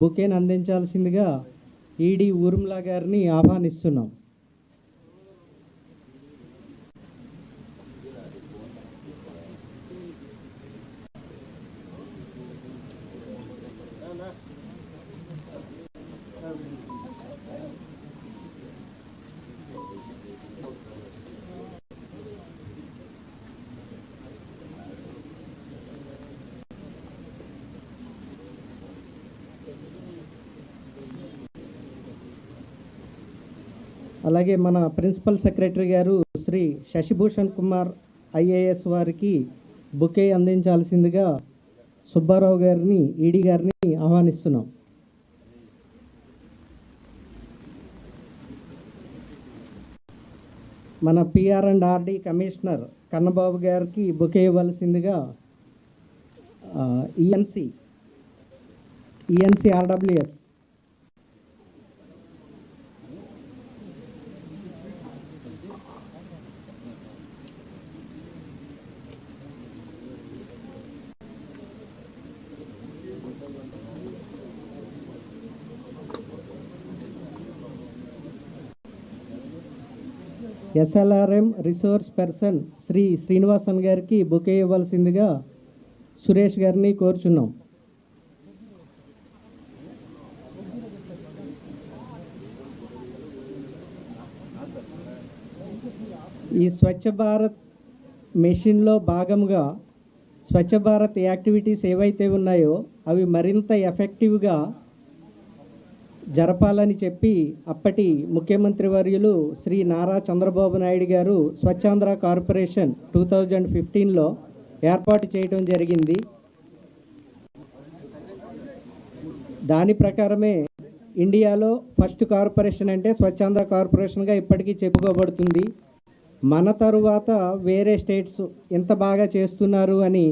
బుకేని అందించాల్సిందిగా ED Urmila గారిని ఆహ్వానిస్తున్నాం. అలాగే మన ప్రిన్సిపల్ సెక్రటరీ గారు శ్రీ శశిభూషణ్ కుమార్ ఐఏఎస్ వారికి బుకే అందించాల్సిందిగా సుబ్బారావు గారిని ఈడీ గారిని ఆహ్వానిస్తున్నాం. మన PR and RD commissioner Kannababu గారికి బుకే ఇవ్వాల్సిందిగా ENC RWS SLRM resource person Shri Srinivasan గారికి బుకే ఇవ్వాల్సిందిగా సురేష్ గారిని కోరుచున్నాం. ఈ స్వచ్ఛ భారత్ మిషన్లో భాగంగా స్వచ్ఛ భారత్ యాక్టివిటీస్ ఏవైతే ఉన్నాయో అవి మరింత ఎఫెక్టివ్గా జరపాలని చెప్పి అప్పటి ముఖ్యమంత్రి వర్యులు శ్రీ నారా చంద్రబాబు నాయుడు గారు స్వచ్ఛాంధ్ర కార్పొరేషన్ 2015లో ఏర్పాటు చేయడం జరిగింది. దాని ప్రకారమే ఇండియాలో ఫస్ట్ కార్పొరేషన్ అంటే స్వచ్ఛాంధ్ర కార్పొరేషన్గా ఇప్పటికీ చెప్పుకోబడుతుంది. మన తరువాత వేరే స్టేట్స్ ఎంత బాగా చేస్తున్నారు అని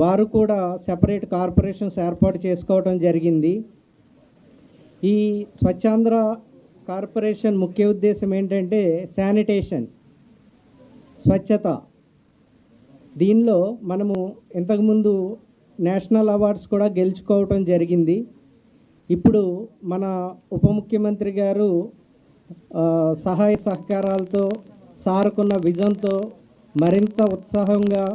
వారు కూడా సెపరేట్ కార్పొరేషన్స్ ఏర్పాటు చేసుకోవడం జరిగింది. ఈ స్వచ్ఛాంధ్ర కార్పొరేషన్ ముఖ్య ఉద్దేశం ఏంటంటే శానిటేషన్, స్వచ్ఛత. దీనిలో మనము ఇంతకుముందు నేషనల్ అవార్డ్స్ కూడా గెలుచుకోవటం జరిగింది. ఇప్పుడు మన ఉప ముఖ్యమంత్రి గారు సహాయ సహకారాలతో సారుకున్న విజన్తో మరింత ఉత్సాహంగా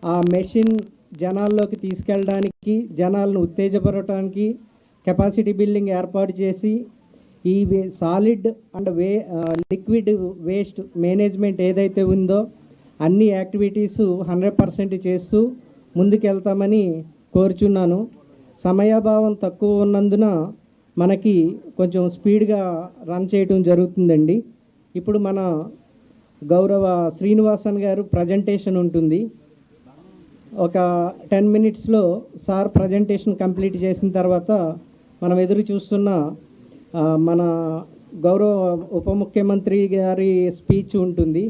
ఆ మెషిన్ జనాల్లోకి తీసుకెళ్ళడానికి, జనాలను ఉత్తేజపరచడానికి కెపాసిటీ బిల్డింగ్ ఏర్పాటు చేసి ఈ solid and liquid waste management ఏదైతే ఉందో అన్ని యాక్టివిటీస్ 100% చేస్తూ ముందుకెళ్తామని కోరుచున్నాను. సమయాభావం తక్కువ ఉన్నందున మనకి కొంచెం స్పీడ్గా రన్ చేయటం జరుగుతుందండి. ఇప్పుడు మన గౌరవ శ్రీనివాసన్ గారు ప్రజెంటేషన్ ఉంటుంది. ఒక 10 minutesలో సార్ ప్రజెంటేషన్ కంప్లీట్ చేసిన తర్వాత మనం ఎదురు చూస్తున్న మన గౌరవ ఉప ముఖ్యమంత్రి గారి స్పీచ్ ఉంటుంది.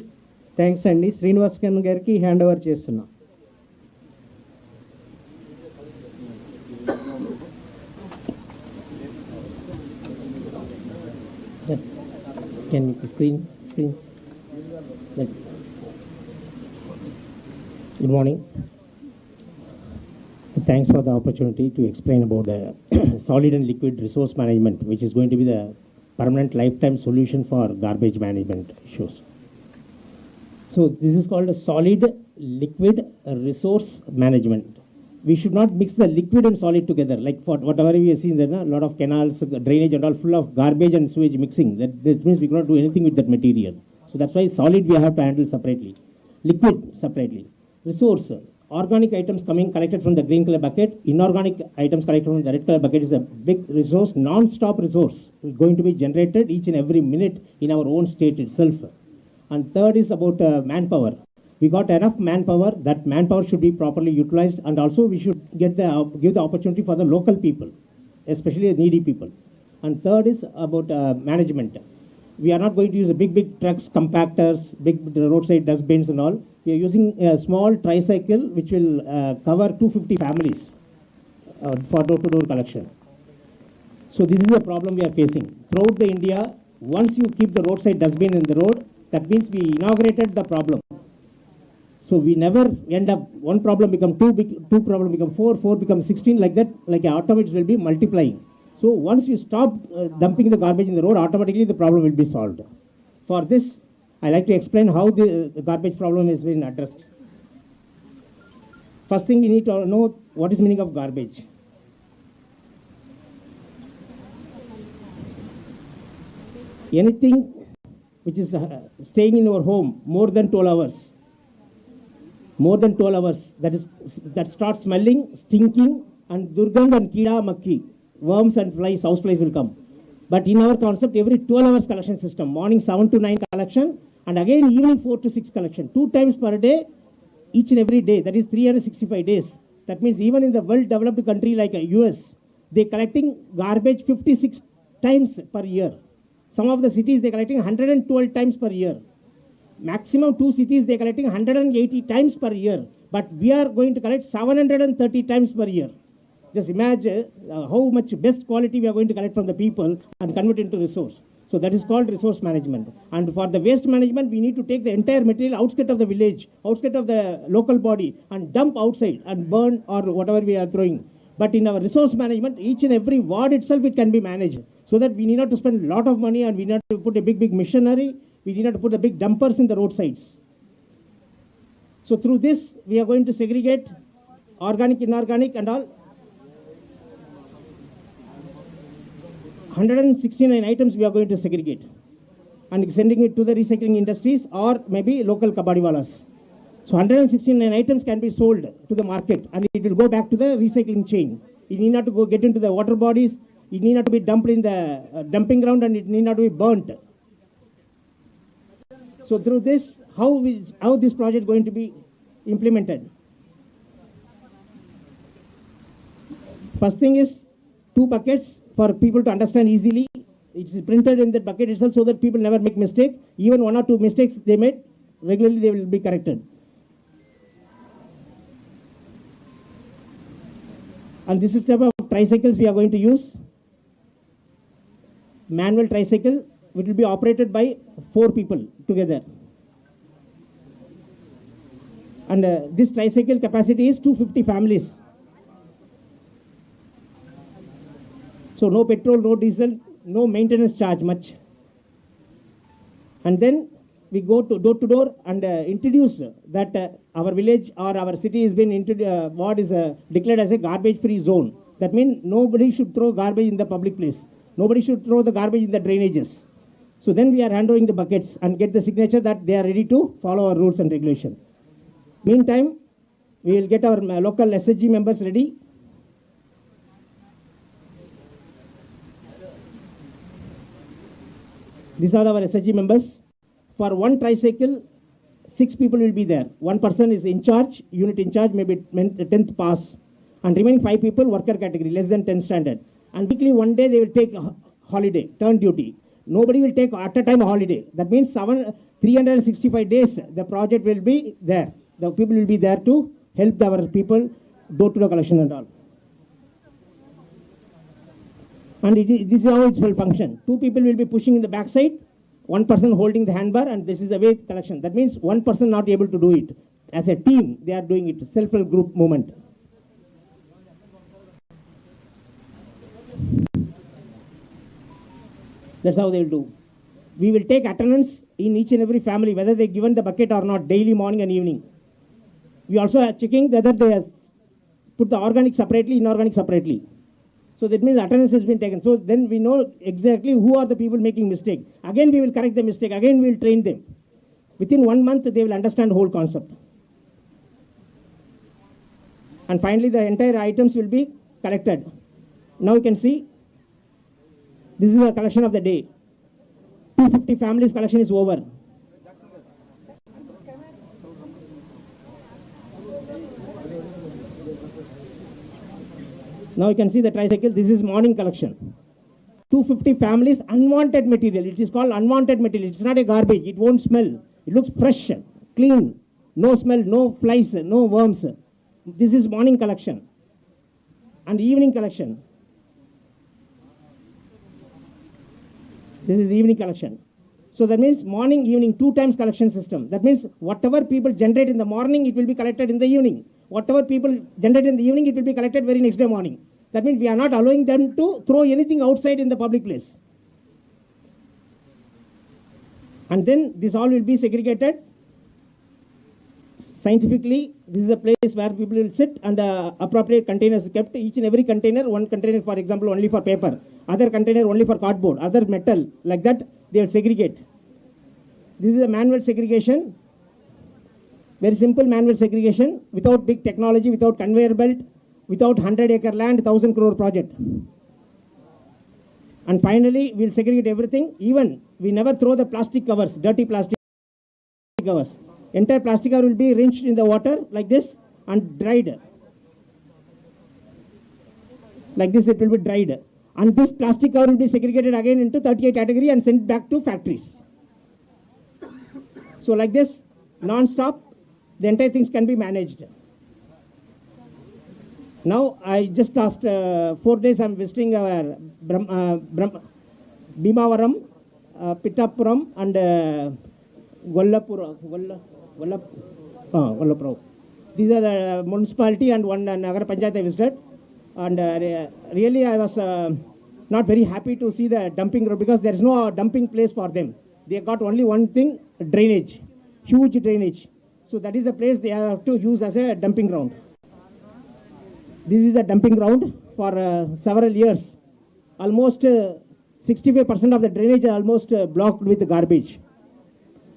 థ్యాంక్స్ అండి. శ్రీనివాసన్ గారికి హ్యాండ్ ఓవర్ చేస్తున్నా. Good morning. Thanks for the opportunity to explain about the solid and liquid resource management, which is going to be the permanent lifetime solution for garbage management issues. So this is called a solid liquid resource management. We should not mix the liquid and solid together. Like for whatever we have seen there, a lot of canals, drainage and all full of garbage and sewage mixing. That means we cannot do anything with that material. So that's why solid we have to handle separately, liquid separately. Resource, organic items collected from the green color bucket, inorganic items collected from the red color bucket is a big resource, non-stop resource. It's going to be generated each and every minute in our own state itself. And third is about manpower. We got enough manpower. That manpower should be properly utilized, and also we should give the opportunity for the local people, especially the needy people. And third is about management. We are not going to use big trucks, compactors, big roadside dustbins and all. We are using a small tricycle which will cover 250 families for door-to-door collection. So this is a problem we are facing. Throughout the India, once you keep the roadside dustbin in the road, that means we inaugurated the problem. So we never end up, one problem become two, two problem become four, four become 16, like that, like automates will be multiplying. So once you stop dumping the garbage in the road, automatically the problem will be solved. For this, I like to explain how the garbage problem has been addressed. First thing you need to know what is meaning of garbage. Anything which is staying in your home more than 12 hours, that starts smelling, stinking, and durgand and kida makki, worms and flies, house flies will come. But in our concept, every 12 hours collection system, morning 7 to 9 collection, and again evening 4 to 6 collection, 2 times per day, each and every day, that is 365 days. That means even in the well-developed country like US, they're collecting garbage 56 times per year. Some of the cities, they're collecting 112 times per year. Maximum 2 cities, they're collecting 180 times per year. But we are going to collect 730 times per year. Just imagine how much best quality we are going to collect from the people and convert into resource. So that is called resource management. And for the waste management, we need to take the entire material outskirt of the village, outskirt of the local body, and dump outside and burn or whatever we are throwing. But in our resource management, each and every ward itself, it can be managed. So that we need not to spend a lot of money and we need not to put a big machinery. We need not to put the big dumpers in the roadsides. So through this, we are going to segregate organic, inorganic and all. 169 items we are going to segregate and sending it to the recycling industries or maybe local kabadiwalas. So 169 items can be sold to the market and it will go back to the recycling chain. It need not to go get into the water bodies. It need not to be dumped in the dumping ground and it need not to be burnt. So through this, how this project going to be implemented? First thing is 2 buckets for people to understand easily. It's printed in that bucket itself so that people never make mistake. Even 1 or 2 mistakes they made, regularly they will be corrected. And this is the type of tricycles we are going to use. Manual tricycle, which will be operated by 4 people together. And this tricycle capacity is 250 families. So no petrol, no diesel, no maintenance charge much. And then we go to door and introduce that our village or our city has been what is declared as a garbage-free zone. That means nobody should throw garbage in the public place. Nobody should throw the garbage in the drainages. So then we are handing the buckets and get the signature that they are ready to follow our rules and regulation. Meantime, we will get our local SHG members ready. These are our SHG members. For 1 tricycle, 6 people will be there. 1 person is in charge, unit in charge, maybe 10th pass. And remaining 5 people, worker category, less than 10 standard. And weekly 1 day they will take a holiday, turn duty. Nobody will take at a time a holiday. That means 365 days the project will be there. The people will be there to help our people door-to-door collection and all. And this is how it will function. 2 people will be pushing in the backside, 1 person holding the handbar, and this is the way collection. That means 1 person not able to do it. As a team, they are doing it, self-help group movement. That's how they will do. We will take attendance in each and every family, whether they given the bucket or not, daily, morning and evening. We also are checking whether they have put the organic separately, inorganic separately. So that means attendance has been taken. So then we know exactly who are the people making mistake. Again, we will correct the mistake. Again, we will train them. Within 1 month, they will understand the whole concept. And finally, the entire items will be collected. Now you can see, this is the collection of the day. 250 families collection is over. Now you can see the tricycle. This is morning collection. 250 families, unwanted material. It is called unwanted material. It's not a garbage. It won't smell. It looks fresh, clean. No smell, no flies, no worms. This is morning collection. And evening collection. This is evening collection. So that means morning, evening, 2 times collection system. That means whatever people generate in the morning, it will be collected in the evening. Whatever people generate in the evening, it will be collected very next day morning. That means we are not allowing them to throw anything outside in the public place. And then this all will be segregated scientifically. This is a place where people will sit and appropriate containers kept. Each and every container, one container, for example, only for paper, other container only for cardboard, other metal, like that, they will segregate. This is a manual segregation, very simple manual segregation, without big technology, without conveyor belt, without 100-acre land, 1,000 crore project. And finally, we'll segregate everything. Even we never throw the plastic covers, dirty plastic covers. Entire plastic cover will be rinsed in the water like this and dried. Like this, it will be dried. And this plastic cover will be segregated again into 38 category and sent back to factories. So like this, non-stop, the entire things can be managed. Now, I just asked 4 days I'm visiting our Bhimavaram, Pittapuram and Gollapura. These are the municipality and one Nagar Panchayat I visited. And really I was not very happy to see the dumping ground because there is no dumping place for them. They got only one thing, drainage, huge drainage. So that is the place they have to use as a dumping ground. This is a dumping ground for several years. Almost 65% of the drainage is almost blocked with garbage.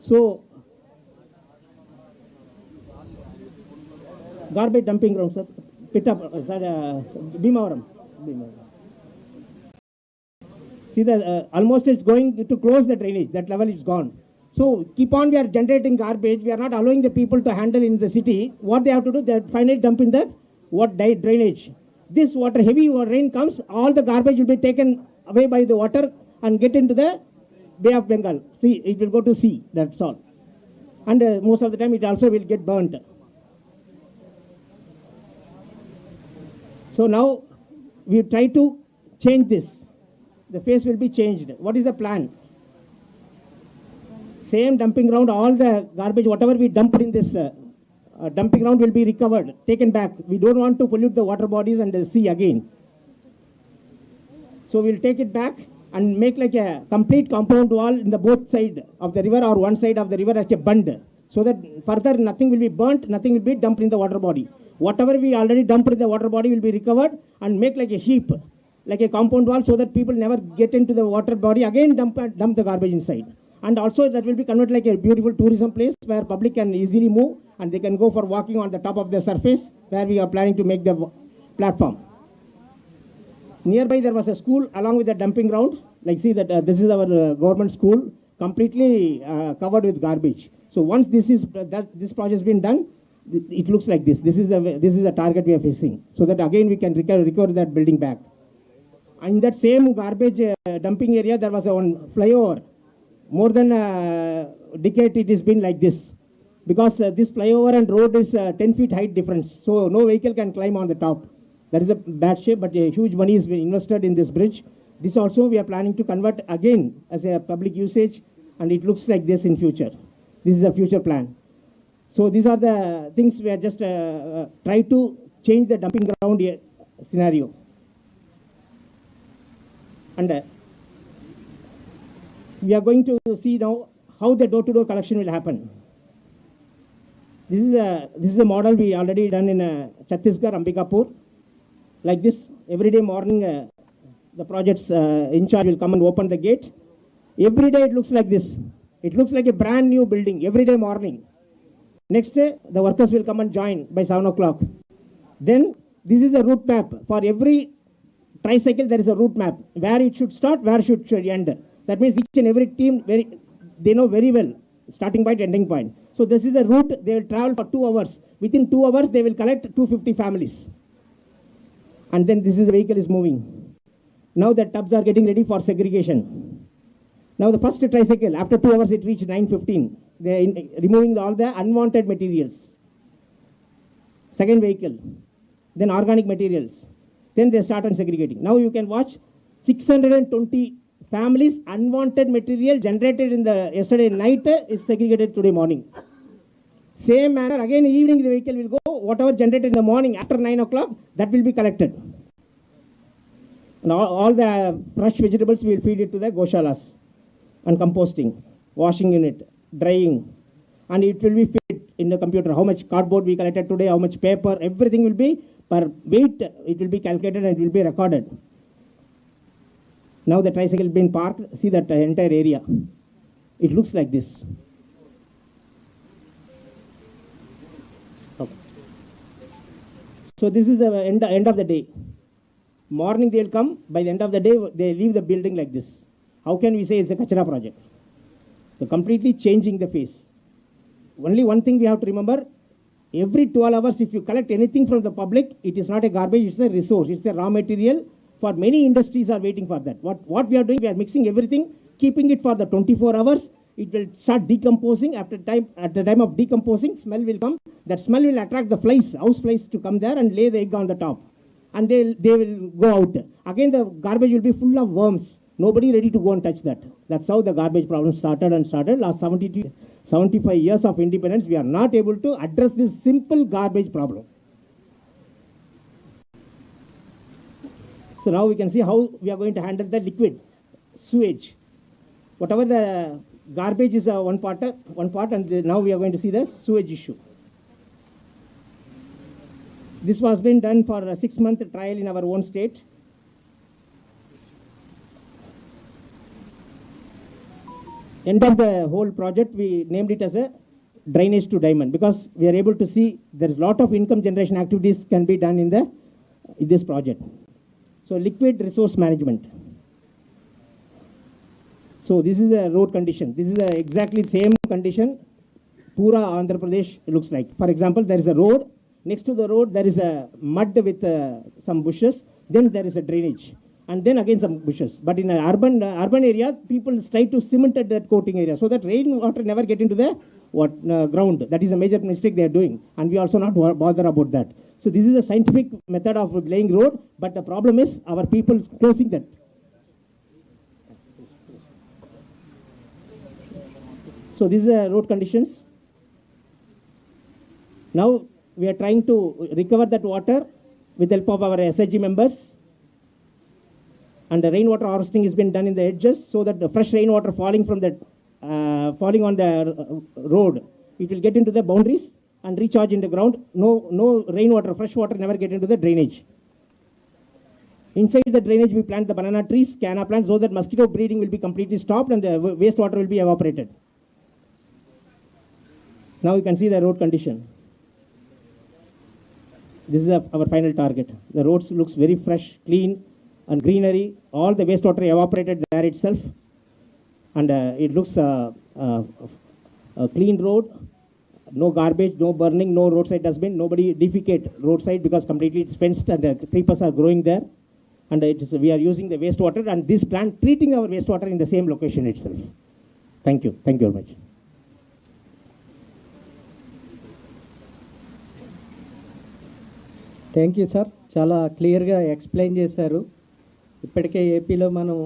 So, garbage dumping ground, sir. Bhimavaram. See, almost it's going to close the drainage. That level is gone. So, keep on we are generating garbage. We are not allowing the people to handle in the city. What they have to do, they finally dump in the drainage. This water, heavy rain comes, all the garbage will be taken away by the water and get into the Bay of Bengal. See, it will go to sea, that's all. And most of the time it also will get burnt. So now we try to change this. The face will be changed. What is the plan? Same dumping ground, all the garbage, whatever we dumped in this dumping ground will be recovered, taken back. We don't want to pollute the water bodies and the sea again. So we'll take it back and make like a complete compound wall in the both side of the river or one side of the river as a bund. So that further nothing will be burnt, nothing will be dumped in the water body. Whatever we already dumped in the water body will be recovered and make like a heap, like a compound wall so that people never get into the water body, again dump the garbage inside. And also that will be converted like a beautiful tourism place where public can easily move and they can go for walking on the top of the surface where we are planning to make the platform. Nearby there was a school along with the dumping ground. Like see that this is our government school, completely covered with garbage. So once this project has been done, it looks like this. This is the target we are facing. So that again we can recover that building back. And in that same garbage dumping area, there was one flyover. More than a decade it has been like this. Because this flyover and road is 10 feet height difference. So no vehicle can climb on the top. That is a bad shape, but a huge money is being invested in this bridge. This also we are planning to convert again as a public usage, and it looks like this in future. This is a future plan. So these are the things we are just try to change the dumping ground scenario. And we are going to see now how the door-to-door collection will happen. This is a model we already done in Chhattisgarh, Ambikapur. Like this, every day morning, the project's in charge will come and open the gate. Every day it looks like this. It looks like a brand new building every day morning. Next day, the workers will come and join by 7 o'clock. Then, this is a route map. For every tricycle, there is a route map. Where it should start, where should end. That means each and every team, they know very well, starting point, ending point. So this is a route, they will travel for 2 hours. Within 2 hours, they will collect 250 families. And then this is the vehicle is moving. Now the tubs are getting ready for segregation. Now the first tricycle, after 2 hours, it reached 9:15. They are removing all the unwanted materials. Second vehicle, then organic materials. Then they start on segregating. Now you can watch 620 families, unwanted material generated in the yesterday night is segregated today morning. Same manner, again evening the vehicle will go, whatever generated in the morning after 9 o'clock, that will be collected. And all the fresh vegetables we will feed it to the goshalas and composting, washing unit, drying, and it will be fit in the computer. How much cardboard we collected today, how much paper, everything will be per weight, it will be calculated and it will be recorded. Now the tricycle being parked, see that entire area. It looks like this. Okay. So this is the end of the day. Morning they will come, by the end of the day they leave the building like this. How can we say it's a Kachara project? They're completely changing the face. Only one thing we have to remember, every 12 hours if you collect anything from the public, it is not a garbage, it's a resource, it's a raw material. For many industries are waiting for that. What we are doing, we are mixing everything, keeping it for the 24 hours. It will start decomposing. At the time of decomposing, smell will come. That smell will attract the flies, house flies to come there and lay the egg on the top. And they will go out. Again, the garbage will be full of worms. Nobody ready to go and touch that. That's how the garbage problem started. Last 75 years of independence, we are not able to address this simple garbage problem. So now we can see how we are going to handle the liquid sewage. Whatever the garbage is one part, and now we are going to see the sewage issue. This was been done for a 6-month trial in our own state. End of the whole project, we named it as a drainage to diamond, because we are able to see there is a lot of income generation activities can be done in this project. So liquid resource management. So this is a road condition. This is exactly the same condition Pura Andhra Pradesh looks like. For example, there is a road. Next to the road, there is a mud with some bushes. Then there is a drainage. And then again some bushes. But in an urban area, people try to cement that coating area so that rainwater never get into the ground. That is a major mistake they are doing. And we also not bother about that. So this is a scientific method of laying road. But the problem is our people closing that. So these are road conditions. Now we are trying to recover that water with the help of our SIG members. And the rainwater harvesting has been done in the edges so that the fresh rainwater falling on the road, it will get into the boundaries and recharge in the ground. No rainwater, fresh water never get into the drainage. Inside the drainage, we plant the banana trees, canna plants, so that mosquito breeding will be completely stopped and the wastewater will be evaporated. Now you can see the road condition. This is our final target. The roads looks very fresh, clean, and greenery. All the wastewater evaporated there itself, and it looks a clean road. No garbage, no burning, no roadside dustbin. Nobody defecate roadside because completely it's fenced and the creepers are growing there. And we are using the wastewater and this plant treating our wastewater in the same location itself. Thank you. Thank you very much. Thank you sir, చాలా క్లియర్గా explain చేశారు. ఇప్పటికే ఏపీలో మనం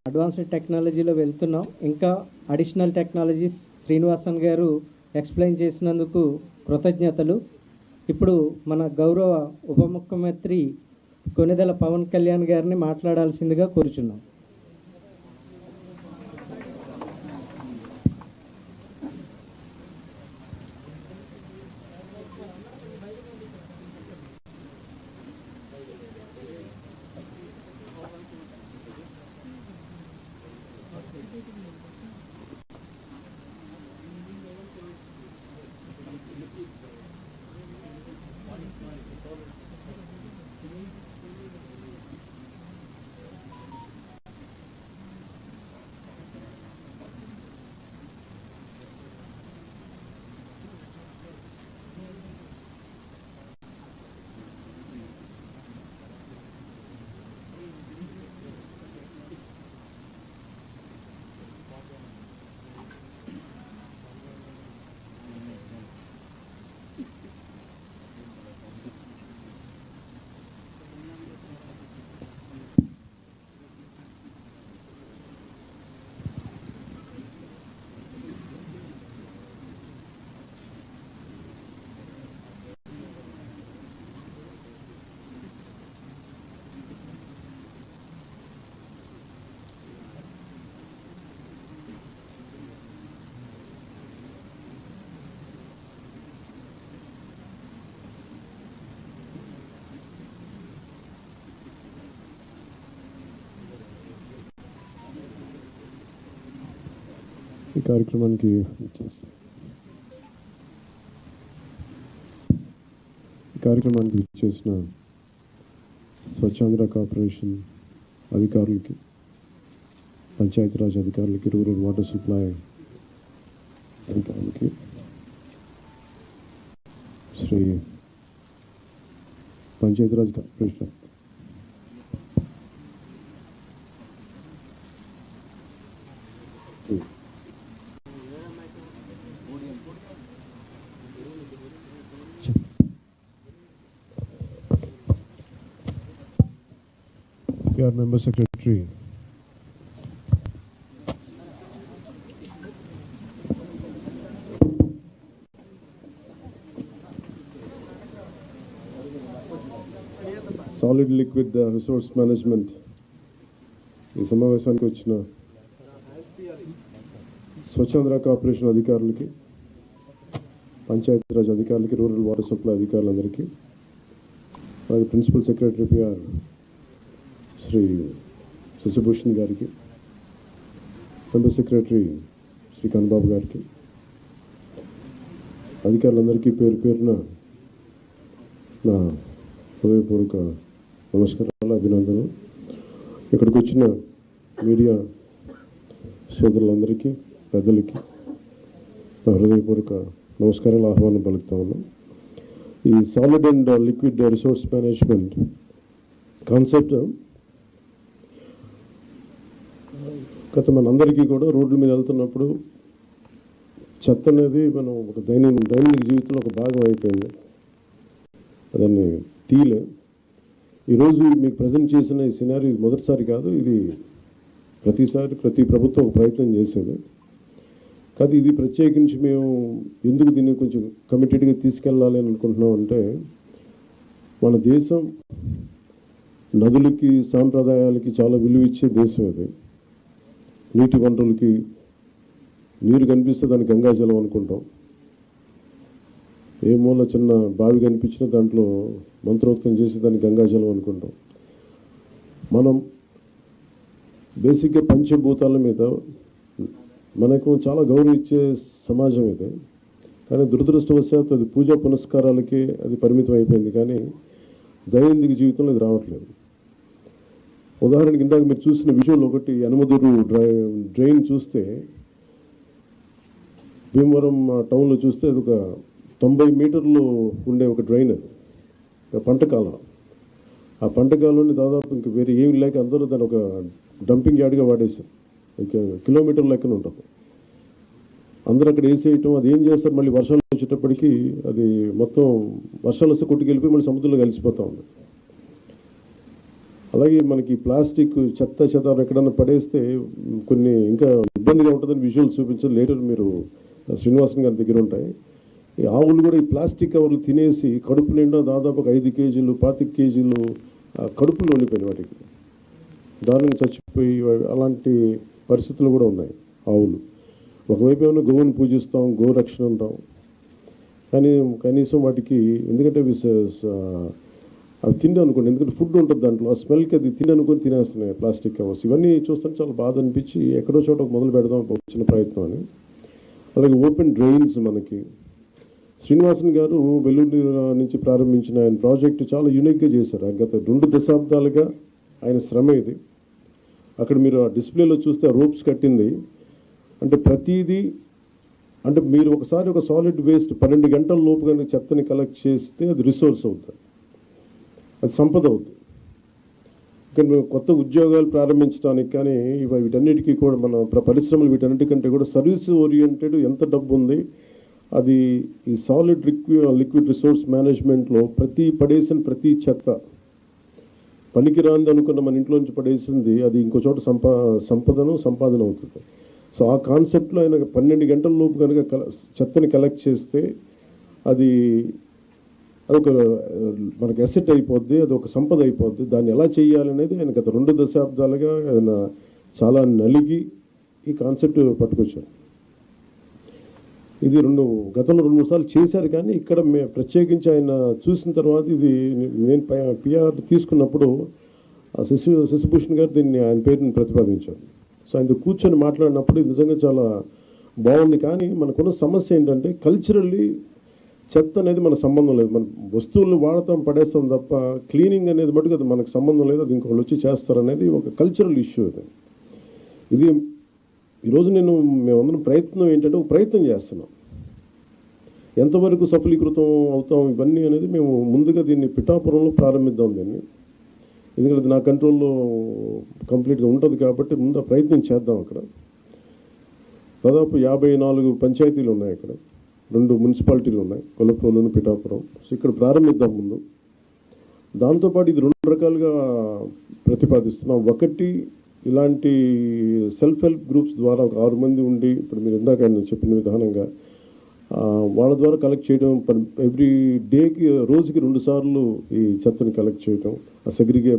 advanced టెక్నాలజీలో వెళ్తున్నాం. ఇంకా additional technologies Srinivasan గారు ఎక్స్ప్లెయిన్ చేసినందుకు కృతజ్ఞతలు. ఇప్పుడు మన గౌరవ ఉప ముఖ్యమంత్రి కొణిదెల పవన్ కళ్యాణ్ గారిని మాట్లాడాల్సిందిగా కోరుచున్నాం. ఈ కార్యక్రమానికి చేసిన స్వచ్ఛాంధ్ర కార్పొరేషన్ అధికారులకి, పంచాయతీరాజ్ అధికారులకి, రూరల్ వాటర్ సప్లై అధికారులకి, Shri Panchayati Raj corporation PR member secretary, solid liquid resource management ఈ సమావేశానికి వచ్చిన స్వచ్ఛాంధ్ర కార్పొరేషన్ అధికారులకి, పంచాయతీరాజ్ అధికారులకి, రూరల్ వాటర్ సప్లై అధికారులందరికీ, అలాగే principal secretary PR Shri Shashibhushan గారికి, మెంబర్ సెక్రటరీ శ్రీ కన్నబాబు గారికి, అధికారులందరికీ పేరు పేరున నా హృదయపూర్వక నమస్కారాలు, అభినందనలు. ఇక్కడికి వచ్చిన మీడియా సోదరులందరికీ, పెద్దలకి నా హృదయపూర్వక నమస్కారాలు, ఆహ్వానం పలుకుతా ఉన్నాం. ఈ solid and liquid resource management concept గత మనందరికీ కూడా రోడ్ల మీద వెళ్తున్నప్పుడు చెత్త అనేది మనం ఒక దైనందిక జీవితంలో ఒక భాగం అయిపోయింది. దాన్ని తీయలే. ఈరోజు మీకు ప్రజెంట్ చేసిన ఈ సినారీ మొదటిసారి కాదు, ఇది ప్రతిసారి ప్రతి ప్రభుత్వం ఒక ప్రయత్నం చేసేది. కాదు, ఇది ప్రత్యేకించి మేము ఎందుకు దీన్ని కొంచెం కమిటెడ్గా తీసుకెళ్ళాలి అని అనుకుంటున్నాం అంటే, మన దేశం నదులకి, సాంప్రదాయాలకి చాలా విలువ ఇచ్చే దేశం అది. నీటి వనరులకి, నీరు కనిపిస్తే దాన్ని గంగాజలం అనుకుంటాం. ఏ మూల చిన్న బావి కనిపించినా దాంట్లో మంత్రోక్తం చేసి దాన్ని గంగాజలం అనుకుంటాం. మనం బేసిక్గా పంచభూతాల మీద మనకు చాలా గౌరవం ఇచ్చే సమాజం ఇది. కానీ దురదృష్టవశాత్తు అది పూజా పునస్కారాలకే అది పరిమితం అయిపోయింది, కానీ దైనందిక జీవితంలో ఇది రావట్లేదు. ఉదాహరణకి ఇందాక మీరు చూసిన విజువల్ ఒకటి, యనమదురు డ్రైన్ చూస్తే, భీమవరం టౌన్లో చూస్తే అది ఒక 90 మీటర్లు ఉండే ఒక డ్రైన్, అది పంటకాలం. ఆ పంటకాలంలో దాదాపు ఇంక వేరే ఏమి లేక అందరూ దాన్ని ఒక డంపింగ్ యార్డ్గా వాడేశారు. ఇక కిలోమీటర్ లెక్కన ఉంటుంది. అందరూ అక్కడ వేసేయటం, అది ఏం చేస్తారు, మళ్ళీ వర్షాలు వచ్చేటప్పటికి అది మొత్తం వర్షాలు వస్తే కొట్టుకెళ్ళిపోయి మళ్ళీ సముద్రంలో కలిసిపోతూ ఉంది. అలాగే మనకి ప్లాస్టిక్ చెత్త ఎక్కడన్నా పడేస్తే కొన్ని ఇంకా ఇబ్బందిగా ఉంటుందని విజువల్స్ చూపించారు. లేటర్ మీరు శ్రీనివాసన్ గారి దగ్గర ఉంటాయి. ఈ ఆవులు కూడా ఈ ప్లాస్టిక్ కవర్లు తినేసి కడుపు నిండా దాదాపు 5 కేజీలు 25 కేజీలు కడుపులో ఉండిపోయినాయి. వాటికి దారుణంగా చచ్చిపోయి అలాంటి పరిస్థితులు కూడా ఉన్నాయి ఆవులు. ఒకవైపు ఏమైనా గోవుని పూజిస్తాం, గోరక్షణ అంటాం, కానీ కనీసం వాటికి, ఎందుకంటే అవి తిండి అనుకోండి, ఎందుకంటే ఫుడ్ ఉంటుంది దాంట్లో, ఆ స్మెల్కి అది తిండి అనుకొని తినేస్తున్నాయి ప్లాస్టిక్ కవర్స్. ఇవన్నీ చూస్తుంటే చాలా బాధ అనిపించి ఎక్కడో చోట మొదలు పెడదాం చిన్న ప్రయత్నం అని. అలాగే ఓపెన్ డ్రైన్స్, మనకి శ్రీనివాసన్ గారు వెల్లూరు నుంచి ప్రారంభించిన ఆయన ప్రాజెక్టు చాలా యూనిక్గా చేశారు. ఆయన గత 2 దశాబ్దాలుగా ఆయన శ్రమ ఇది. అక్కడ మీరు ఆ డిస్ప్లేలో చూస్తే ఆ రోప్స్ కట్టింది అంటే ప్రతిదీ, అంటే మీరు ఒకసారి ఒక సాలిడ్ వేస్ట్ 12 గంటల లోపు కనుక చెత్తని కలెక్ట్ చేస్తే అది రిసోర్స్ అవుతుంది, అది సంపద అవుతుంది. ఇక్కడ మేము కొత్త ఉద్యోగాలు ప్రారంభించడానికి కానీ వీటన్నిటికీ కూడా మన పరిశ్రమలు వీటన్నిటికంటే కూడా సర్వీస్ ఓరియంటెడ్ ఎంత డబ్బు ఉంది, అది ఈ సాలిడ్ లిక్విడ్ రిసోర్స్ మేనేజ్మెంట్లో పడేసిన ప్రతి చెత్త పనికిరాంది అనుకున్న మన ఇంట్లో నుంచి పడేసింది అది ఇంకో చోట సంపాదన అవుతుంది. సో ఆ కాన్సెప్ట్లో ఆయన 12 గంటల లోపు కనుక చెత్తని కలెక్ట్ చేస్తే అది అదొక మనకు అసెట్ అయిపోద్ది, అది ఒక సంపద అయిపోద్ది. దాన్ని ఎలా చేయాలనేది ఆయన గత 2 దశాబ్దాలుగా ఆయన చాలా నలిగి ఈ కాన్సెప్ట్ పట్టుకొచ్చారు. ఇది గతంలో 2-3 సార్లు చేశారు, కానీ ఇక్కడ ప్రత్యేకించి ఆయన చూసిన తర్వాత ఇది నేను PR తీసుకున్నప్పుడు శశిభూషణ్ గారు దీన్ని ఆయన పేరుని ప్రతిపాదించారు. సో ఆయన కూర్చొని మాట్లాడినప్పుడు నిజంగా చాలా బాగుంది. కానీ మనకున్న సమస్య ఏంటంటే కల్చరల్లీ చెత్త అనేది మన సంబంధం లేదు. మన వస్తువులు వాడతాం, పడేస్తాం తప్ప క్లీనింగ్ అనేది మటుకు అది మనకు సంబంధం లేదు. అది ఇంకొకళ్ళు వచ్చి చేస్తారనేది ఒక కల్చరల్ ఇష్యూ. ఇది ఈరోజు మేమందరం ప్రయత్నం ఏంటంటే ఒక ప్రయత్నం చేస్తున్నాం. ఎంతవరకు సఫలీకృతం అవుతాం ఇవన్నీ అనేది మేము ముందుగా దీన్ని పిఠాపురంలో ప్రారంభిద్దాం దీన్ని. ఎందుకంటే నా కంట్రోల్లో కంప్లీట్గా ఉంటుంది కాబట్టి ముందు ప్రయత్నం చేద్దాం. అక్కడ దాదాపు 54 పంచాయతీలు ఉన్నాయి. అక్కడ 2 మున్సిపాలిటీలు ఉన్నాయి, కొల్లప్రోలును పిఠాపురం. సో ఇక్కడ ప్రారంభిద్దాం ముందు. దాంతోపాటు ఇది 2 రకాలుగా ప్రతిపాదిస్తున్నాం. ఒకటి, ఇలాంటి సెల్ఫ్ హెల్ప్ గ్రూప్స్ ద్వారా ఒక 6 మంది ఉండి, ఇప్పుడు మీరు ఇందాక చెప్పిన విధానంగా వాళ్ళ ద్వారా కలెక్ట్ చేయడం, ఎవ్రీ డేకి రోజుకి 2 సార్లు ఈ చెత్తని కలెక్ట్ చేయడం, ఆ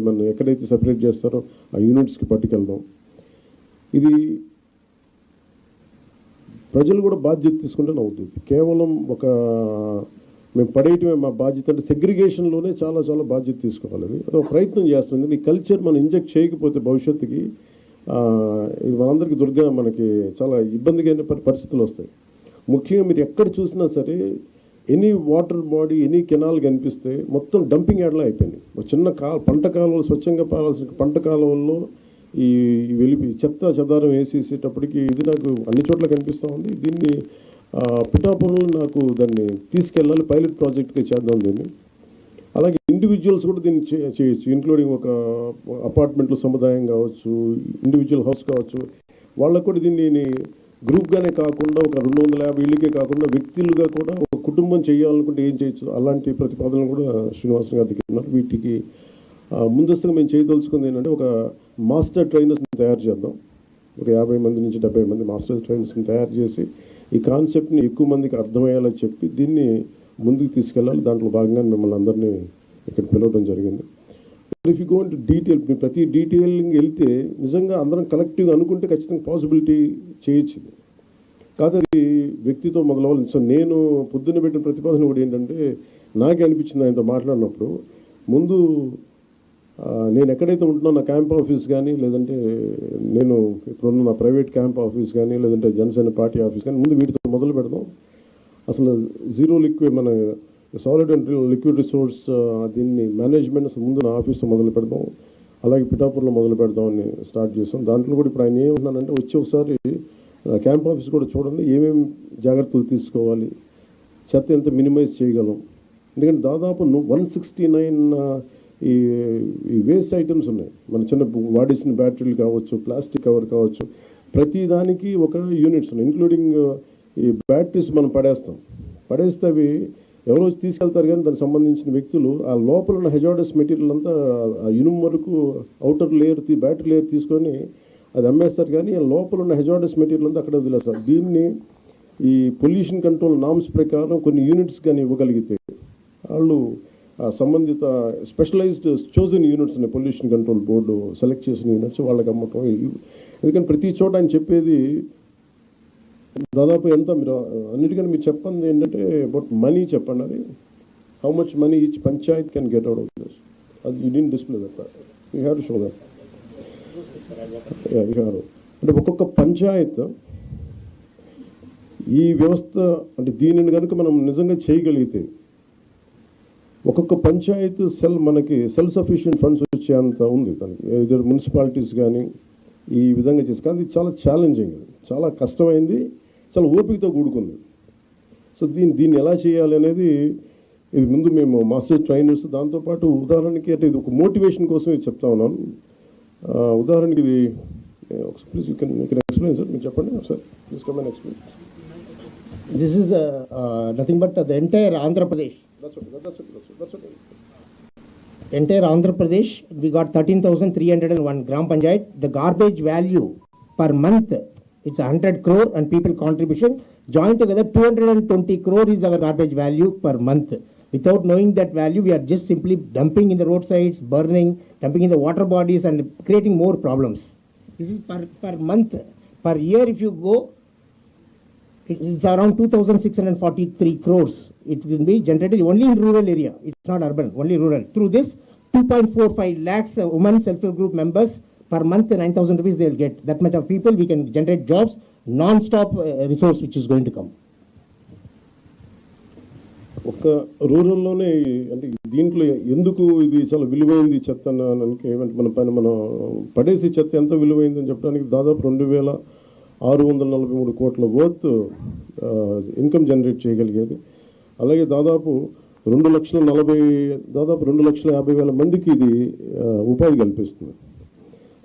మనం ఎక్కడైతే సెపరేట్ చేస్తారో ఆ యూనిట్స్కి పట్టుకెళ్ళడం. ఇది ప్రజలు కూడా బాధ్యత తీసుకుంటే అవుతుంది. కేవలం మేము పడేయటమే మా బాధ్యత అంటే సెగ్రిగేషన్లోనే చాలా చాలా బాధ్యత తీసుకోవాలి. అది ఒక ప్రయత్నం చేస్తుంది. ఈ కల్చర్ మనం ఇంజెక్ట్ చేయకపోతే భవిష్యత్తుకి ఇది మనందరికీ మనకి చాలా ఇబ్బందిగా పరిస్థితులు వస్తాయి. ముఖ్యంగా మీరు ఎక్కడ చూసినా సరే any water body, any canal కనిపిస్తే మొత్తం డంపింగ్ యార్డ్లా అయిపోయింది. ఒక చిన్న పంట కాలువలు, స్వచ్ఛంగా పారాల్సిన పంట కాలువల్లో ఈ చెత్త చెదారం వేసేసేటప్పటికి ఇది నాకు అన్ని చోట్ల కనిపిస్తూ ఉంది. దీన్ని పిఠాపురంలో నాకు దాన్ని తీసుకెళ్ళాలి, పైలట్ ప్రాజెక్ట్గా చేద్దాం దీన్ని. అలాగే ఇండివిజువల్స్ కూడా దీన్ని చేయొచ్చు, ఇంక్లూడింగ్ ఒక అపార్ట్మెంట్లో సముదాయం కావచ్చు, ఇండివిజువల్ హౌస్ కావచ్చు. వాళ్ళకు కూడా దీన్ని గ్రూప్గానే కాకుండా ఒక 250 ఇళ్ళకే కాకుండా వ్యక్తులుగా కూడా ఒక కుటుంబం చేయాలనుకుంటే ఏం చేయొచ్చు, అలాంటి ప్రతిపాదనలు కూడా శ్రీనివాసన్ గారి దగ్గర ఉన్నారు. వీటికి ముందస్తుగా మేము చేయదలుచుకుంది ఏంటంటే ఒక మాస్టర్ ట్రైనర్స్ని తయారు చేద్దాం. ఒక 50 మంది నుంచి 70 మంది మాస్టర్ ట్రైనర్స్ని తయారు చేసి ఈ కాన్సెప్ట్ని ఎక్కువ మందికి అర్థమయ్యేలా చెప్పి దీన్ని ముందుకు తీసుకెళ్ళాలి. దాంట్లో భాగంగా మిమ్మల్ని అందరినీ ఇక్కడ పిలవడం జరిగింది. If you go into detail, ప్రతి డీటెయిలింగ్ వెళ్తే నిజంగా అందరం కలెక్టివ్గా అనుకుంటే ఖచ్చితంగా పాసిబిలిటీ చేయొచ్చు. కాదు అది వ్యక్తితో మొదలవ్వాలి. సో నేను పొద్దున్న పెట్టిన ప్రతిపాదన కూడా ఏంటంటే నాకే అనిపించింది ఆయనతో మాట్లాడినప్పుడు, ముందు నేను ఎక్కడైతే ఉంటున్నా నా క్యాంప్ ఆఫీస్ కానీ, లేదంటే నేను ఇప్పుడున్న నా ప్రైవేట్ క్యాంప్ ఆఫీస్ కానీ, లేదంటే జనసేన పార్టీ ఆఫీస్ కానీ, ముందు వీటితో మొదలు పెడదాం. అసలు జీరో లిక్విడ్ మన సాలిడ్ అండ్ లిక్విడ్ రిసోర్స్ దీన్ని మేనేజ్మెంట్ ముందు నా ఆఫీస్తో మొదలు పెడదాం. అలాగే పిఠాపురంలో మొదలు పెడదామని స్టార్ట్ చేస్తాం. దాంట్లో కూడా ఇప్పుడు ఆయన ఏమన్నానంటే వచ్చి ఒకసారి క్యాంప్ ఆఫీస్ కూడా చూడండి, ఏమేమి జాగ్రత్తలు తీసుకోవాలి, చెత్త ఎంత మినిమైజ్ చేయగలం. ఎందుకంటే దాదాపు 169 ఈ వేస్ట్ ఐటమ్స్ ఉన్నాయి. మన చిన్న వాడేసిన బ్యాటరీలు కావచ్చు, ప్లాస్టిక్ కవర్ కావచ్చు, ప్రతి దానికి ఒక యూనిట్స్ ఉన్నాయి. ఇంక్లూడింగ్ ఈ బ్యాటరీస్ మనం పడేస్తే అవి ఎవరో తీసుకెళ్తారు, కానీ దానికి సంబంధించిన వ్యక్తులు ఆ లోపల ఉన్న హెజార్డస్ మెటీరియల్ అంతా ఆ ఇనుము వరకు అవుటర్ లేయర్ బ్యాటరీ లేయర్ తీసుకొని అది అమ్మేస్తారు, కానీ ఆ లోపల ఉన్న హెజార్డస్ మెటీరియల్ అంతా అక్కడ వదిలేస్తారు. దీన్ని ఈ పొల్యూషన్ కంట్రోల్ నామ్స్ ప్రకారం కొన్ని యూనిట్స్ కానీ ఇవ్వగలిగితే వాళ్ళు సంబంధిత స్పెషలైజ్డ్ చోజన్ యూనిట్స్ ఉన్నాయి, పొల్యూషన్ కంట్రోల్ బోర్డు సెలెక్ట్ చేసిన యూనిట్స్ వాళ్ళకి అమ్మటం. ఎందుకంటే ప్రతి చోట ఆయన చెప్పేది దాదాపు ఎంత, మీరు అన్నిటికన్నా మీరు చెప్పండి ఏంటంటే అబౌట్ మనీ చెప్పండి. అది how much money each panchayat can get out of this. అది you didn't display that, you have to show that. అంటే ఒక్కొక్క పంచాయత్ ఈ వ్యవస్థ అంటే దీనిని కనుక మనం నిజంగా చేయగలిగితే ఒక్కొక్క పంచాయత్ మనకి సెల్ఫ్ సఫిషియెంట్ ఫండ్స్ వచ్చేంత ఉంది దానికి. ఇద్దరు మున్సిపాలిటీస్ కానీ ఈ విధంగా చేసి, కానీ ఇది చాలా ఛాలెంజింగ్, చాలా కష్టమైంది, చాలా ఓపికతో కూడుకుంది. సో దీన్ని ఎలా చేయాలి అనేది ఇది ముందు మేము మాస్టర్ ట్రైనర్స్, దాంతోపాటు ఉదాహరణకి అంటే ఇది ఒక మోటివేషన్ కోసం ఇది చెప్తా ఉన్నాను. ఉదాహరణకి ఇది please you can explain sir, మీరు చెప్పండి sir, please come and explain. This is nothing but the entire Andhra Pradesh. That's okay. Entire Andhra Pradesh, we got 13,301 Gram Panchayat. The garbage value per month, it's 100 crore and people contribution. Joined together, 220 crore is our garbage value per month. Without knowing that value, we are just simply dumping in the roadsides, burning, dumping in the water bodies and creating more problems. This is per month. Per year, if you go, it's around 2,643 crores. It will be generated only in rural area. It's not urban, only rural. Through this, 2.45 lakhs women self-help group members per month 9,000 rupees they will get. That much of people we can generate jobs, non-stop resource which is going to come. ఒక్క రూరల్లోనే అంటే దీంట్లో ఎందుకు ఇది చాలా విలువైంది చెత్త అనడానికి ఏమంటే మన పైన మనం పడేసి చెత్త ఎంత విలువైందని చెప్పడానికి దాదాపు 2,643 కోట్ల వర్త్ ఇన్కమ్ జనరేట్ చేయగలిగేది. అలాగే దాదాపు 2,50,000 మందికి ఇది ఉపాధి కల్పిస్తుంది.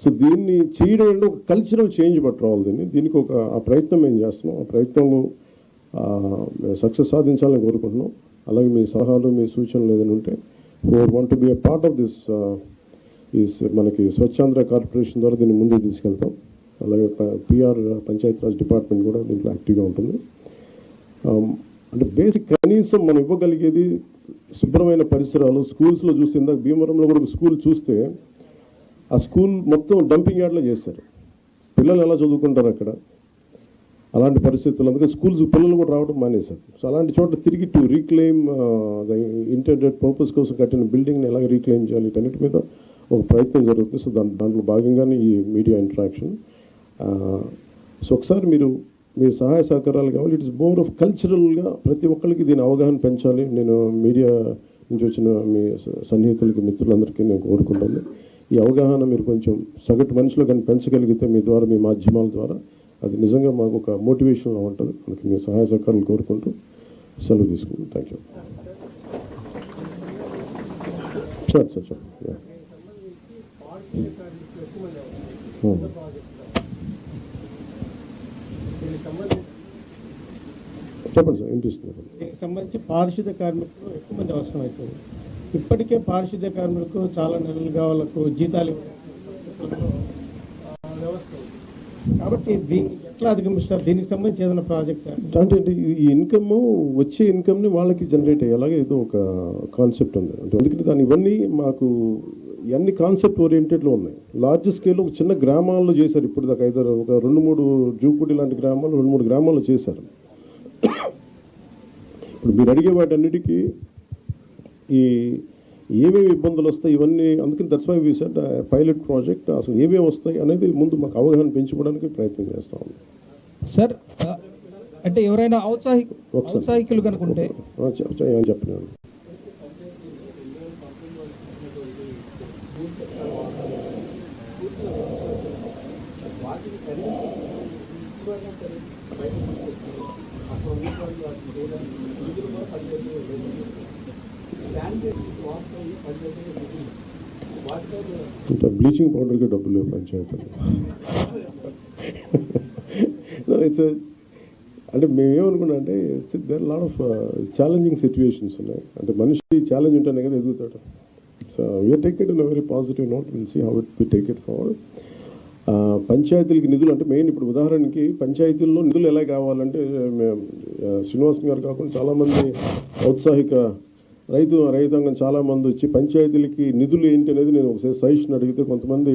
సో దీన్ని చేయడం అంటే ఒక కల్చరల్ చేంజ్ పట్టుకోవాలి. దీనికి ఆ ప్రయత్నం మేము చేస్తున్నాం. ఆ ప్రయత్నంలో సక్సెస్ సాధించాలని కోరుకుంటున్నాం. అలాగే మీ సలహాలు మీ సూచనలు ఏదైనా ఉంటే want to be a part of this మనకి స్వచ్ఛాంధ్ర కార్పొరేషన్ ద్వారా దీన్ని ముందుకు తీసుకెళ్తాం. అలాగే పిఆర్ పంచాయతీరాజ్ డిపార్ట్మెంట్ కూడా దీంట్లో యాక్టివ్గా ఉంటుంది. అంటే బేసిక్ కనీసం మనం ఇవ్వగలిగేది శుభ్రమైన పరిసరాలు. స్కూల్స్లో చూస్తే ఇందాక భీమవరంలో కూడా ఒక స్కూల్ చూస్తే ఆ స్కూల్ మొత్తం డంపింగ్ యార్డ్లో చేశారు. పిల్లలు ఎలా చదువుకుంటారు అక్కడ? అలాంటి పరిస్థితులు. అందుకే స్కూల్స్ పిల్లలు కూడా రావడం మానేశారు. సో అలాంటి చోట తిరిగి టు రీక్లెయిమ్ ఇంటర్నెట్ పర్పస్ కోసం కట్టిన బిల్డింగ్ని ఎలాగ రీక్లెయిమ్ చేయాలి, వీటన్నిటి మీద ఒక ప్రయత్నం జరుగుతుంది. సో దాంట్లో భాగంగానే ఈ మీడియా ఇంటరాక్షన్. సో ఒకసారి మీ సహాయ సహకారాలు కావాలి. ఇట్ ఇస్ మోర్ ఆఫ్ కల్చరల్గా ప్రతి ఒక్కరికి దీని అవగాహన పెంచాలి. నేను మీడియా నుంచి వచ్చిన మీ సన్నిహితులకి మిత్రులందరికీ నేను కోరుకుంటాను. ఈ అవగాహన మీరు కొంచెం సగటు మనిషిలో కానీ పెంచగలిగితే మీ ద్వారా, మీ మాధ్యమాల ద్వారా, అది నిజంగా మాకు ఒక మోటివేషన్గా ఉంటుంది. మనకి మీ సహాయ సహకారాలు కోరుకుంటూ సెలవు తీసుకుంటాం. Thank you. సార్ చెప్పండి సార్, వినిపిస్తుంది. దీనికి సంబంధించి పారిశుద్ధ్య కార్మికులు ఎక్కువ మంది అవసరం అవుతుంది. ఇప్పటికే పారిశుద్ధ్య కార్మికులకు చాలా నెలలుగా వాళ్ళకు జీతాలు వ్యవస్థ. కాబట్టి దీన్ని ఎట్లా అధిగమిస్తారు? దీనికి సంబంధించి ఏదైనా ప్రాజెక్ట్ అంటే ఈ ఇన్కమ్ వచ్చే ఇన్కమ్ని వాళ్ళకి జనరేట్ అయ్యేలాగా ఏదో ఒక కాన్సెప్ట్ ఉంది. అంటే అందుకని ఇవన్నీ మాకు ఇవన్నీ కాన్సెప్ట్ ఓరియంటెడ్లో ఉన్నాయి. లార్జ్ స్కేల్లో ఒక చిన్న గ్రామాల్లో చేశారు. ఇప్పుడు దాకా ఒక 2-3 జూపూడి లాంటి గ్రామాలు 2-3 గ్రామాల్లో చేశారు. ఇప్పుడు మీరు అడిగే వాటన్నిటికీ ఏమేమి ఇబ్బందులు వస్తాయి ఇవన్నీ, అందుకని that's why we said pilot project. అసలు ఏమేమి వస్తాయి అనేది ముందు మాకు అవగాహన పెంచుకోవడానికి ప్రయత్నం చేస్తా ఉన్నాం. సార్ అంటే ఎవరైనా ఔత్సాహికులు కనుకుంటే చెప్పినాను. బ్లీచింగ్ పౌడర్కి డబ్బులు పంచాయతీ. అంటే మేమేమనుకున్నా అంటే there lot of challenging situations ఉన్నాయి. అంటే మనిషి ఛాలెంజ్ ఉంటేనే కదా ఎదుగుతాడు. So we are take it in a very positive note. Will see how it we take it forward. పంచాయతీలకి నిధులు అంటే మెయిన్ ఇప్పుడు ఉదాహరణకి పంచాయతీల్లో నిధులు ఎలా కావాలంటే శ్రీనివాసన్ గారు కాకుండా చాలామంది ఔత్సాహిక రైతాంగం చాలామంది వచ్చి పంచాయతీలకి నిధులు ఏంటి అనేది నేను ఒకసారి సజెషన్ అడిగితే కొంతమంది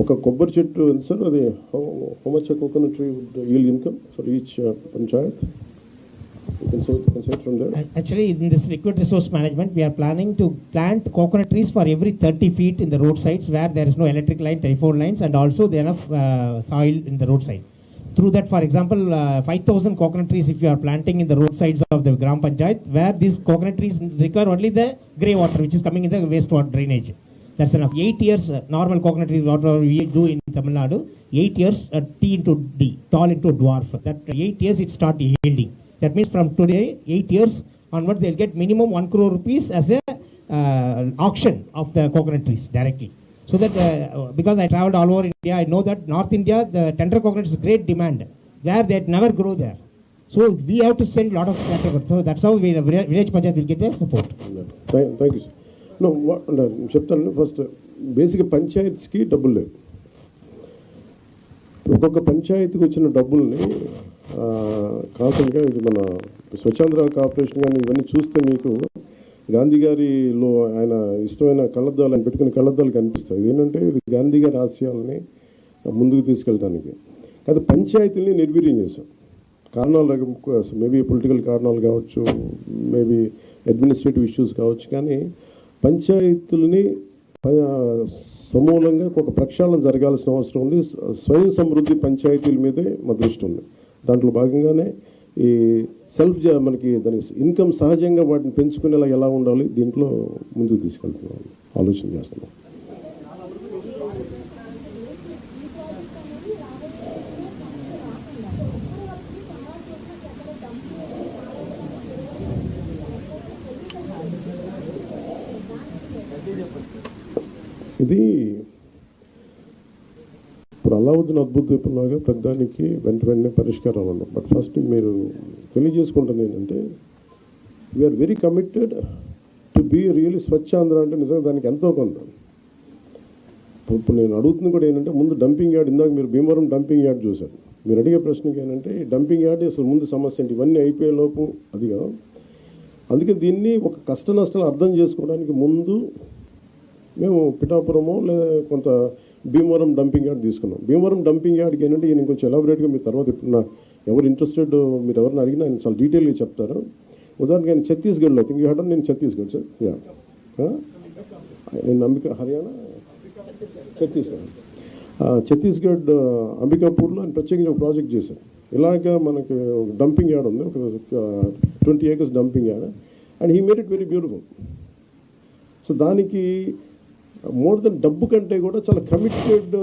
ఒక కొబ్బరి చెట్టు ఎంత సార్ అది how much coconut tree wood yield income for each panchayat? You can say it from there. Actually, in this liquid resource management, we are planning to plant coconut trees for every 30 feet in the roadsides where there is no electric line, telephone lines, and also there enough soil in the roadside. Through that, for example, 5,000 coconut trees if you are planting in the roadsides of the Gram Panchayat, where these coconut trees require only the grey water which is coming in the wastewater drainage. That's enough. 8 years normal coconut trees, whatever we do in Tamil Nadu, 8 years T into D, tall into dwarf. That 8 years it start yielding. That means from today, 8 years onwards, they'll get minimum 1 crore rupees as a auction of the coconut trees directly. So that because I traveled all over India, I know that North India, the tender coconut is great demand, where they never grow there. So we have to send a lot of tender coconut. So that's how village panchayat will get their support. Thank you, sir. No, చెప్తాను. First బేసిక్గా పంచాయత్స్కి డబ్బులు లేవు. ఒక్కొక్క పంచాయతీకి వచ్చిన డబ్బుల్ని కాకుండా ఇది మన స్వచ్ఛాంధ్ర కార్పొరేషన్ కానీ ఇవన్నీ చూస్తే మీకు గాంధీ గారిలో ఆయన ఇష్టమైన కళ్ళద్దాలు అని పెట్టుకుని కళ్ళద్దాలు కనిపిస్తాయి. ఇదేంటంటే ఇది గాంధీ గారి ఆశయాలని ముందుకు తీసుకెళ్ళడానికి కాదు, పంచాయతీలని నిర్వీర్యం చేశాం. కారణాలు మేబీ పొలిటికల్ కారణాలు కావచ్చు, మేబీ అడ్మినిస్ట్రేటివ్ ఇష్యూస్ కావచ్చు, కానీ పంచాయతీలని సమూలంగా ఒక ప్రక్షాళన జరగాల్సిన అవసరం ఉంది. స్వయం సమృద్ధి పంచాయతీల మీదే మా దృష్టి ఉంది. దాంట్లో భాగంగానే ఈ సెల్ఫ్ మనకి దాని ఇన్కమ్ సహజంగా వాటిని పెంచుకునేలా ఎలా ఉండాలి దీంట్లో ముందుకు తీసుకెళ్తున్నాం, ఆలోచన చేస్తున్నాం. ఇది ఇప్పుడు అలావుద్దీన్ అద్భుత దీపంలాగా ప్రతిదానికి వెంటనే పరిష్కారాలు ఉండవు. బట్ ఫస్ట్ మీరు తెలియజేసుకుంటుంది ఏంటంటే we're very committed to be really Swachh Andhra. అంటే నిజంగా దానికి ఎంతో కొంత ఇప్పుడు నేను అడుగుతుంది కూడా ఏంటంటే ముందు డంపింగ్ యార్డ్, ఇందాక మీరు భీమవరం డంపింగ్ యార్డ్ చూశారు. మీరు అడిగే ప్రశ్నకి ఏంటంటే ఈ డంపింగ్ యార్డ్ అసలు ముందు సమస్య ఏంటి, ఇవన్నీ అయిపోయేలోపు అది కదా. అందుకే దీన్ని ఒక కష్ట నష్టాలు అర్థం చేసుకోవడానికి ముందు మేము పిఠాపురమో లేదా కొంత భీమవరం డంపింగ్ యార్డ్ తీసుకున్నాం. భీమవరం డంపింగ్ యార్డ్కి ఏంటంటే ఈయన కొంచెం ఎలాబరేట్గా మీరు తర్వాత ఇప్పుడు ఎవరు ఇంట్రెస్టెడ్ మీరు ఎవరిని అడిగినా ఆయన చాలా డీటెయిల్గా చెప్తారు. ఉదాహరణకి ఆయన ఛత్తీస్గఢ్లో థింక్ యూ హెడ్ నేను ఛత్తీస్గఢ్ సార్ నేను హర్యానా ఛత్తీస్గఢ్ అంబికాపూర్లో ఆయన ప్రత్యేకంగా ఒక ప్రాజెక్ట్ చేశారు. ఇలాగ మనకి డంపింగ్ యార్డ్ ఉంది, ఒక 20 acres dumping yard, and he made it very beautiful. So దానికి మోర్ దెన్ డబ్బు కంటే కూడా చాలా కమిటెడ్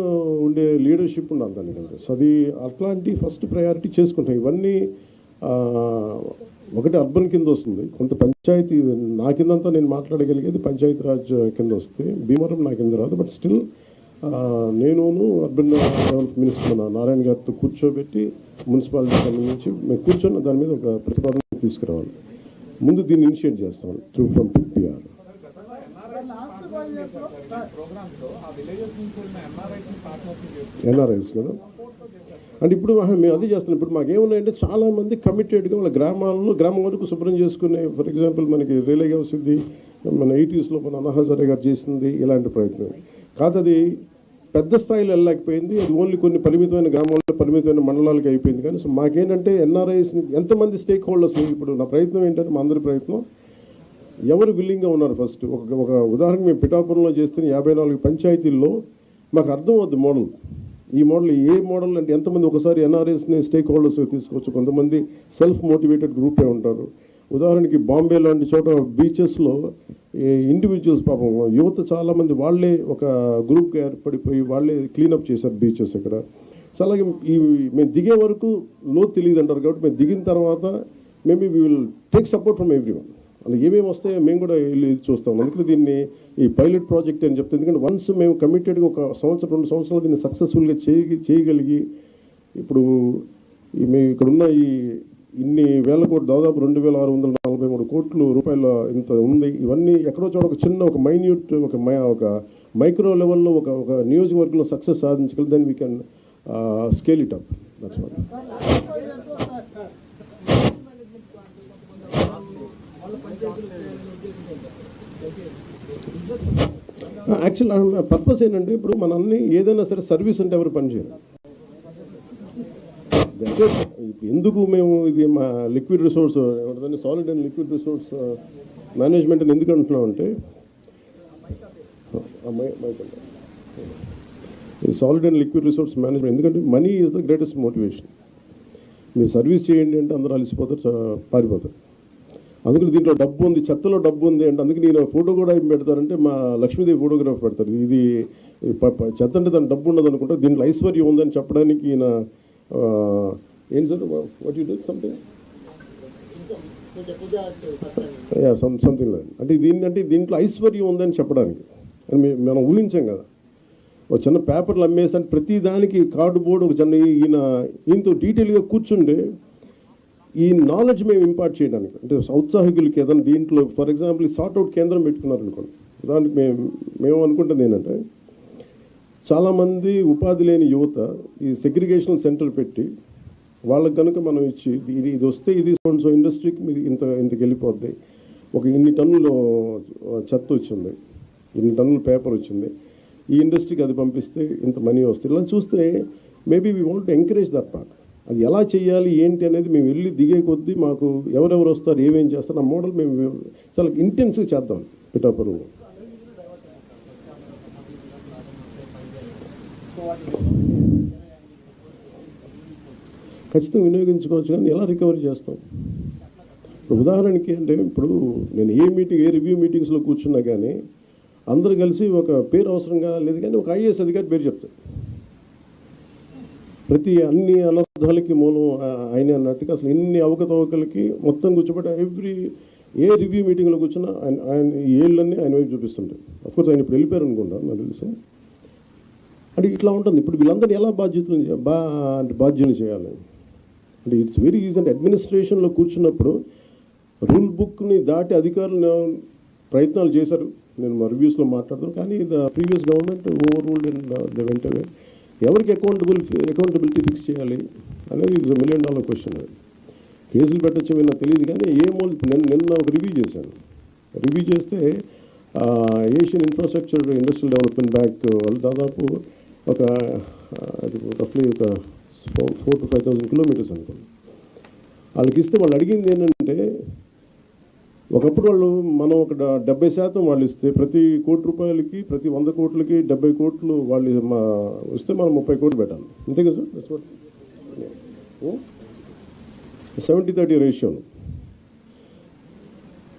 ఉండే లీడర్షిప్ ఉండాలి దానికంటే. సో అది అట్లాంటి ఫస్ట్ ప్రయారిటీ చేసుకుంటాం. ఇవన్నీ ఒకటి అర్బన్ కింద వస్తుంది, కొంత పంచాయతీ నా కిందంతా నేను మాట్లాడగలిగేది పంచాయతీ రాజ్ కింద వస్తే భీమవరం నా కింద రాదు. బట్ స్టిల్ నేను అర్బన్ డెవలప్ మినిస్టర్ నారాయణ గారితో కూర్చోబెట్టి మున్సిపాలిటీ సంబంధించి మేము కూర్చొని దాని మీద ఒక ప్రతిపాదన తీసుకురావాలి. ముందు దీన్ని ఇనిషియేట్ చేస్తాం త్రూ ఫ్రమ్ పిఆర్. ఎన్ఆర్ఐస్ కదా. అంటే ఇప్పుడు మేము అది చేస్తున్నాం. ఇప్పుడు మాకేమున్నాయంటే చాలామంది కమిటెడ్గా వాళ్ళ గ్రామం వరకు శుభ్రం చేసుకునే, ఫర్ ఎగ్జాంపుల్ మనకి రిలే వస్తుంది, మన 80s మన అన్నా హజారే గారు చేసింది ఇలాంటి ప్రయత్నం కాదు. అది పెద్ద స్థాయిలో వెళ్ళలేకపోయింది. అది ఓన్లీ కొన్ని పరిమితమైన గ్రామాల్లో పరిమితమైన మండలాలకి అయిపోయింది. కానీ సో మాకేంటంటే ఎన్ఆర్ఐస్ని ఎంతమంది స్టేక్ హోల్డర్స్ని, ఇప్పుడు నా ప్రయత్నం ఏంటంటే మా అందరి ప్రయత్నం ఎవరు విల్లింగ్గా ఉన్నారు. ఫస్ట్ ఒక ఉదాహరణ మేము పిఠాపురంలో చేస్తే 54 పంచాయతీల్లో మాకు అర్థం అవుతుంది మోడల్. ఈ మోడల్ ఏ మోడల్ అంటే ఎంతమంది ఒకసారి ఎన్ఆర్ఐస్ని స్టేక్ హోల్డర్స్ తీసుకోవచ్చు. కొంతమంది సెల్ఫ్ మోటివేటెడ్ గ్రూపే ఉంటారు. ఉదాహరణకి బాంబే లాంటి చోట బీచెస్లో ఇండివిజువల్స్ పాపం యువత చాలామంది వాళ్ళే ఒక గ్రూప్గా ఏర్పడిపోయి వాళ్ళే క్లీనప్ చేశారు బీచెస్ ఇక్కడ. సో అలాగే మేము దిగే వరకు లోతు తెలియదు అంటారు. కాబట్టి మేము దిగిన తర్వాత maybe we will take support from everyone. అలా ఏమేమి వస్తాయో మేము కూడా వెళ్ళి చూస్తాం. అందుకని దీన్ని ఈ పైలట్ ప్రాజెక్ట్ అని చెప్తే, ఎందుకంటే వన్స్ మేము కమిటెడ్గా ఒక 1-2 సంవత్సరాలు దీన్ని సక్సెస్ఫుల్గా చేయగలిగి ఇప్పుడు మేము ఇక్కడున్న ఇన్ని వేల కోట్లు, దాదాపు 2643 కోట్ల రూపాయల ఇంత ఉంది. ఇవన్నీ ఎక్కడో చోట ఒక చిన్న ఒక మైన్యూట్ ఒక మైక్రో లెవెల్లో ఒక నియోజకవర్గంలో సక్సెస్ సాధించగలి, then we can scale it up. That's what. Actual purpose ఏంటంటే ఇప్పుడు మనల్ని ఏదైనా సరే సర్వీస్ అంటే ఎవరు పనిచేయాలి. ఎందుకు మేము ఇది మా liquid resource solid and liquid resource management అని ఎందుకు అంటున్నాం అంటే solid and liquid resource management ఎందుకంటే money is the greatest motivation. మీరు సర్వీస్ చేయండి అంటే అందరూ అలసిపోతారు, పారిపోతారు. అందుకని దీంట్లో డబ్బు ఉంది, చెత్తలో డబ్బు ఉంది అంటే అందుకే నేను ఫోటో కూడా ఏం పెడతారంటే మా లక్ష్మీదేవి ఫోటోగ్రాఫ్ పెడతారు. ఇది చెత్త అంటే దాని డబ్బు ఉండదు అనుకుంటా, దీంట్లో ఐశ్వర్యం ఉందని చెప్పడానికి ఈయన ఏంటి sir what you do something something లేదు అంటే దీంట్లో ఐశ్వర్యం ఉందని చెప్పడానికి మనం ఊహించాం కదా. ఒక చిన్న పేపర్లు అమ్మేసి అంటే ప్రతి దానికి కార్డుబోర్డు ఒక చిన్న ఈయనతో డీటెయిల్గా కూర్చుంటే ఈ నాలెడ్జ్ మేము ఇంపార్ట్ చేయడానికి అంటే ఔత్సాహికులకి ఏదైనా దీంట్లో ఫర్ ఎగ్జాంపుల్ సార్ట్అవుట్ కేంద్రం పెట్టుకున్నారు అనుకోండి. దానికి మేము అనుకుంటుంది ఏంటంటే చాలామంది ఉపాధి లేని యువత ఈ సెగ్రిగేషన్ సెంటర్ పెట్టి వాళ్ళకి కనుక మనం ఇచ్చి ఇది వస్తే ఇది సో ఇండస్ట్రీకి మీరు ఇంతకు వెళ్ళిపోద్ది, ఒక ఇన్ని టన్నులు చెత్త వచ్చింది, ఇన్ని టన్నులు పేపర్ వచ్చింది, ఈ ఇండస్ట్రీకి అది పంపిస్తే ఇంత మనీ వస్తుంది. ఇలా చూస్తే maybe we want encourage that part. అది ఎలా చేయాలి ఏంటి అనేది మేము వెళ్ళి దిగే కొద్దీ మాకు ఎవరెవరు వస్తారు ఏమేం చేస్తారు ఆ మోడల్ మేము చాలా ఇంటెన్స్గా చేద్దాం పిఠాపురంలో. ఖచ్చితంగా వినియోగించుకోవచ్చు, కానీ ఎలా రికవరీ చేస్తాం? ఇప్పుడు ఉదాహరణకి అంటే ఇప్పుడు నేను ఏ రివ్యూ మీటింగ్స్లో కూర్చున్నా కానీ అందరూ కలిసి ఒక పేరు అవసరంగా లేదు, కానీ ఒక ఐఏఎస్ అధికారి పేరు చెప్తారు. అన్ని అనర్థాలకి మూలం ఆయన అన్నట్టుగా అసలు ఇన్ని అవకతవకలకి మొత్తం కూర్చోబెట్టి ఏ రివ్యూ మీటింగ్లో కూర్చున్నా ఆయన ఏళ్ళన్నీ ఆయన వైపు చూపిస్తుంటారు. అఫ్కోర్స్ ఆయన ఇప్పుడు వెళ్ళిపోయారు అనుకుంటా, నాకు తెలిసి. అంటే ఇట్లా ఉంటుంది. ఇప్పుడు వీళ్ళందరినీ ఎలా బాధ్యులు చేయాలి అంటే ఇట్స్ వెరీ ఈజీ. అంటే అడ్మినిస్ట్రేషన్లో కూర్చున్నప్పుడు రూల్ బుక్ని దాటి అధికారులు ప్రయత్నాలు చేశారు. నేను మా రివ్యూస్లో మాట్లాడతాను, కానీ the previous government over ruled and the వెంట అవే. ఎవరికి అకౌంటబిలిటీ ఫిక్స్ చేయాలి అనేది ఇస్ $1 million క్వశ్చన్. కేసులు పెట్టచ్చు నాకు తెలియదు, కానీ నిన్న ఒక రివ్యూ చేశాను. రివ్యూ చేస్తే Asian infrastructure industrial development bank వాళ్ళు దాదాపు ఒక రఫ్లీ ఒక 4,000 to 5,000 kilometers అనుకోండి. వాళ్ళకి ఇస్తే వాళ్ళు అడిగింది ఏంటంటే, ఒకప్పుడు మనం ఒక 70% వాళ్ళు ఇస్తే ప్రతి ₹1,00,00,000కి ప్రతి 100 కోట్లకి 70 కోట్లు వాళ్ళు ఇస్తే మనం 30 కోట్లు పెట్టాలి. అంతే కదా సార్? 70-30 రేషియోలు.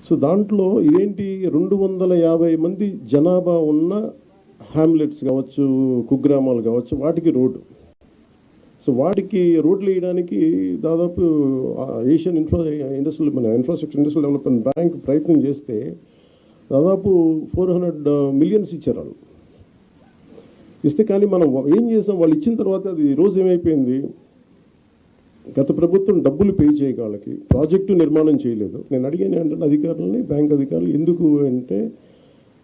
సో దాంట్లో ఇదేంటి 250 మంది జనాభా ఉన్న హ్యామ్లెట్స్ కావచ్చు, కుగ్రామాలు కావచ్చు, వాటికి రోడ్డు. సో వాటికి రోడ్లు వేయడానికి దాదాపు Asian infrastructure industrial development bank ప్రయత్నం చేస్తే దాదాపు 400 million ఇచ్చారు వాళ్ళు. ఇస్తే కానీ మనం ఏం చేసాం, వాళ్ళు ఇచ్చిన తర్వాత అది రోజు ఏమైపోయింది, గత ప్రభుత్వం డబ్బులు పే చేయగలకి ప్రాజెక్టు నిర్మాణం చేయలేదు. నేను అడిగాను ఏంటంటే అధికారులని, బ్యాంక్ అధికారులు, ఎందుకు అంటే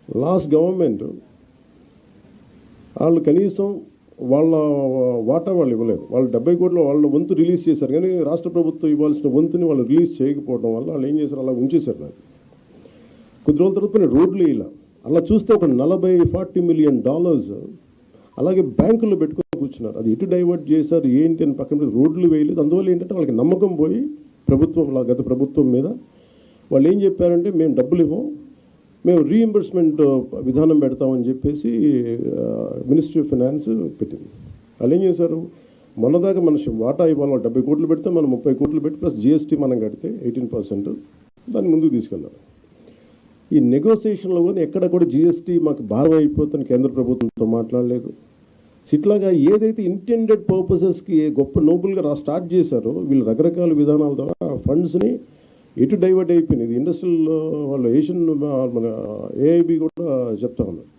లాస్ట్ గవర్నమెంట్ వాళ్ళు కనీసం వాళ్ళ వాటా వాళ్ళు ఇవ్వలేదు. వాళ్ళు 70 కోట్లు వాళ్ళ వంతు రిలీజ్ చేశారు, కానీ రాష్ట్ర ప్రభుత్వం ఇవ్వాల్సిన వంతుని వాళ్ళు రిలీజ్ చేయకపోవడం వల్ల వాళ్ళు ఏం చేశారు, అలా ఉంచేశారు. నాకు కొద్ది రోజుల తర్వాత నేను రోడ్లు ఇలా అలా చూస్తే ఒక $40-40 million అలాగే బ్యాంకుల్లో పెట్టుకొని కూర్చున్నారు. అది ఎటు డైవర్ట్ చేశారు ఏంటి అని పక్కన రోడ్లు వేయలేదు. అందువల్ల ఏంటంటే వాళ్ళకి నమ్మకం పోయి గత ప్రభుత్వం మీద వాళ్ళు ఏం చెప్పారంటే, మేము డబ్బులు ఇవ్వం, మేము రీఎంబర్స్మెంట్ విధానం పెడతామని చెప్పేసి మినిస్ట్రీ ఆఫ్ ఫైనాన్స్ పెట్టింది. వాళ్ళు ఏం చేశారు, మొన్నదాకా మన వాటా ఇవ్వాలి, 70 కోట్లు పెడితే మనం 30 కోట్లు పెట్టి ప్లస్ జిఎస్టీ మనం కడితే 18% దాన్ని ముందుకు తీసుకెళ్ళారు. ఈ నెగోసియేషన్లో కానీ ఎక్కడ కూడా జిఎస్టీ మాకు భారం అయిపోతుంది కేంద్ర ప్రభుత్వంతో మాట్లాడలేదు. ఇట్లాగా ఏదైతే ఇంటెండెడ్ పర్పసెస్కి గొప్ప నోబుల్గా స్టార్ట్ చేశారో వీళ్ళు రకరకాల విధానాల ద్వారా ఫండ్స్ని ఎటు డైవర్ట్ అయిపోయింది. ఇది ఇండస్ట్రియల్ వాళ్ళు ఏషియన్ మన ఏఐబి కూడా చెప్తా ఉన్నారు,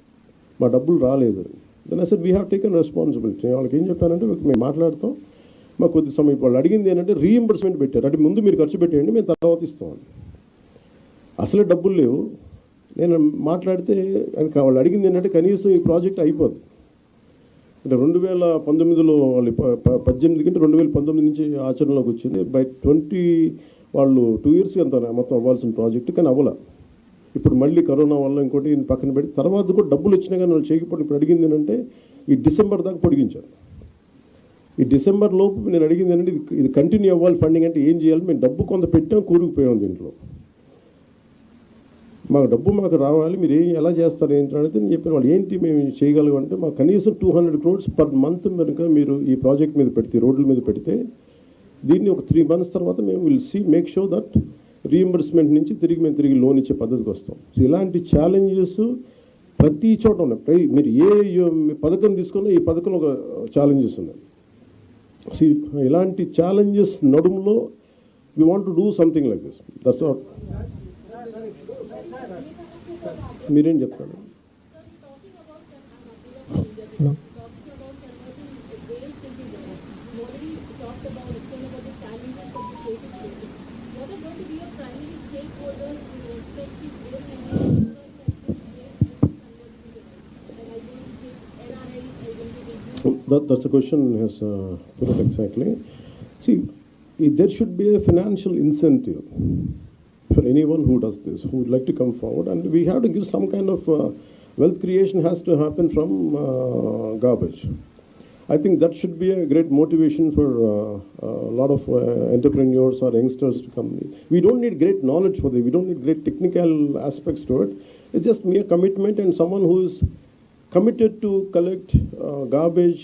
మా డబ్బులు రాలేదు. Then I said we have taken responsibility. వాళ్ళకి ఏం చెప్పానంటే, మేము మాట్లాడతాం, మాకు కొద్ది సమయం వాళ్ళు అడిగింది ఏంటంటే రీఎంబర్స్మెంట్ పెట్టారు. అంటే ముందు మీరు ఖర్చు పెట్టేయండి, మేము తర్వాత ఇస్తామని. అసలే డబ్బులు లేవు. నేను మాట్లాడితే వాళ్ళు అడిగింది ఏంటంటే కనీసం ఈ ప్రాజెక్ట్ అయిపోద్ది అంటే 2019లో వాళ్ళు 18 కంటే 2019 నుంచి ఆచరణలోకి వచ్చింది. బై 20 వాళ్ళు 2 years అంత మొత్తం అవ్వాల్సిన ప్రాజెక్ట్, కానీ అవ్వాల. ఇప్పుడు మళ్ళీ కరోనా వల్ల ఇంకోటి పక్కన పెట్టి తర్వాత కూడా డబ్బులు వచ్చినా కానీ వాళ్ళు చేయకపోతే ఇప్పుడు అడిగింది ఏంటంటే ఈ డిసెంబర్ దాకా పొడిగించారు. ఈ డిసెంబర్ లోపు నేను అడిగింది ఏంటంటే ఇది కంటిన్యూ అవ్వాలి ఫండింగ్, అంటే ఏం చేయాలి, మేము డబ్బు కొంత పెట్టాం, కూరుకుపోయాం దీంట్లో, మాకు డబ్బు మాకు రావాలి, మీరు ఎలా చేస్తారు ఏంటి అడిగితే నేను చెప్పాను. వాళ్ళు ఏంటి మేము చేయగలం అంటే, మాకు కనీసం 200 crores per month కనుక మీరు ఈ ప్రాజెక్ట్ మీద పెడితే, రోడ్ల మీద పెడితే దీన్ని ఒక 3 months తర్వాత మేము మేక్ షూర్ దట్ రీఎంబర్స్మెంట్ నుంచి మేము తిరిగి లోన్ ఇచ్చే పద్ధతికి వస్తాం. సో ఇలాంటి ఛాలెంజెస్ ప్రతి చోట ఉన్నాయి. మీరు ఏ పథకం తీసుకున్నా ఈ పథకంలో ఒక ఛాలెంజెస్ ఉన్నాయి. సో ఇలాంటి ఛాలెంజెస్ నడుములో we want to do something like this. That's what. మీరేం చెప్తారు? That's the question has put it exactly. See, there should be a financial incentive for anyone who does this, who would like to come forward, and we have to give some kind of wealth creation has to happen from garbage. I think that should be a great motivation for a lot of entrepreneurs or youngsters to come. We don't need great knowledge for this. We don't need great technical aspects to it. It's just mere commitment and someone who is committed to collect garbage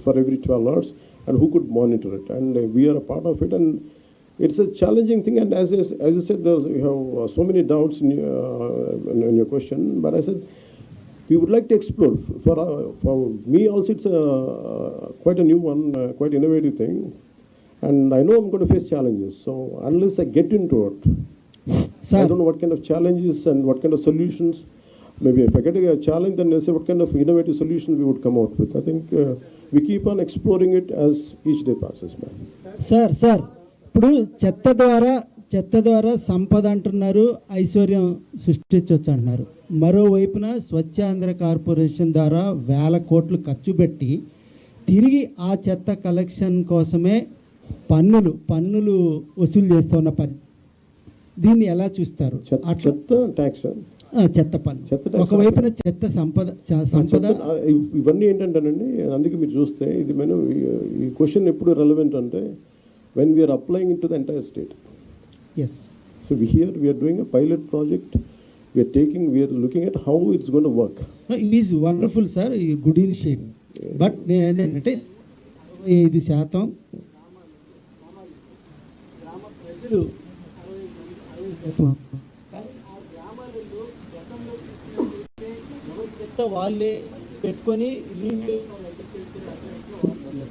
for every 12 hours and who could monitor it. And we are a part of it. And it's a challenging thing. And as you said, you have so many doubts in your question. But I said, we would like to explore. For me also, it's quite a new one, quite innovative thing. And I know I'm going to face challenges. So unless I get into it, Sir. I don't know what kind of challenges and what kind of solutions. Maybe if I get a challenge, then I say what kind of innovative solutions we would come out with. I think we keep on exploring it as each day passes by. Sir ఇప్పుడు చెత్త ద్వారా సంపద అంటున్నారు, ఐశ్వర్యం సృష్టించవచ్చు అంటున్నారు. మరోవైపున Swachhandhra corporation ద్వారా వేల కోట్లు ఖర్చు పెట్టి తిరిగి ఆ చెత్త కలెక్షన్ కోసమే పన్నులు వసూలు చేస్తున్న పని, దీన్ని ఎలా చూస్తారు? చెత్త ట్యాక్స్, చెత్త పన్ను ఒకవైపున చెత్త సంపద ఇవన్నీ ఏంటంటేనండి, అందుకే మీరు చూస్తే ఇది మనం ఈ క్వశ్చన్ ఎప్పుడు రెలవెంట్ అంటే when we are applying it to the entire state. Yes. So we are doing a pilot project. We are looking at how it's going to work. No, it is wonderful, sir. Good initiative. But ఏంటంటే 5% వాళ్ళే పెట్టుకొని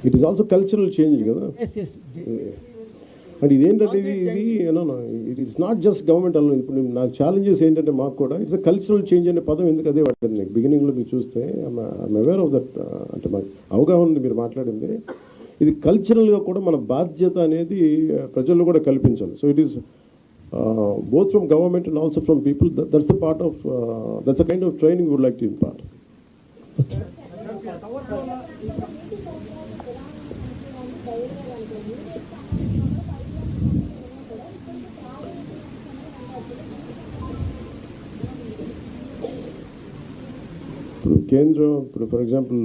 it is also cultural change కదా. And ఇదేంటంటే ఇది it is not just government అలా. ఇప్పుడు నాకు challenges ఏంటంటే మాకు కూడా ఇట్స్ కల్చరల్ చేంజ్ అనే పదం ఎందుకు అదే పడుతుంది నాకు బిగినింగ్లో మీరు చూస్తే. I'm aware of that. అంటే మాకు అవగాహన ఉంది మీరు మాట్లాడింది. ఇది కల్చరల్గా కూడా మన బాధ్యత అనేది ప్రజల్లో కూడా కల్పించాలి. So it is both from government and also from people. That's the part of that's the kind of training we would like to impart. Okay. కేంద్ర ఇప్పుడు ఫర్ ఎగ్జాంపుల్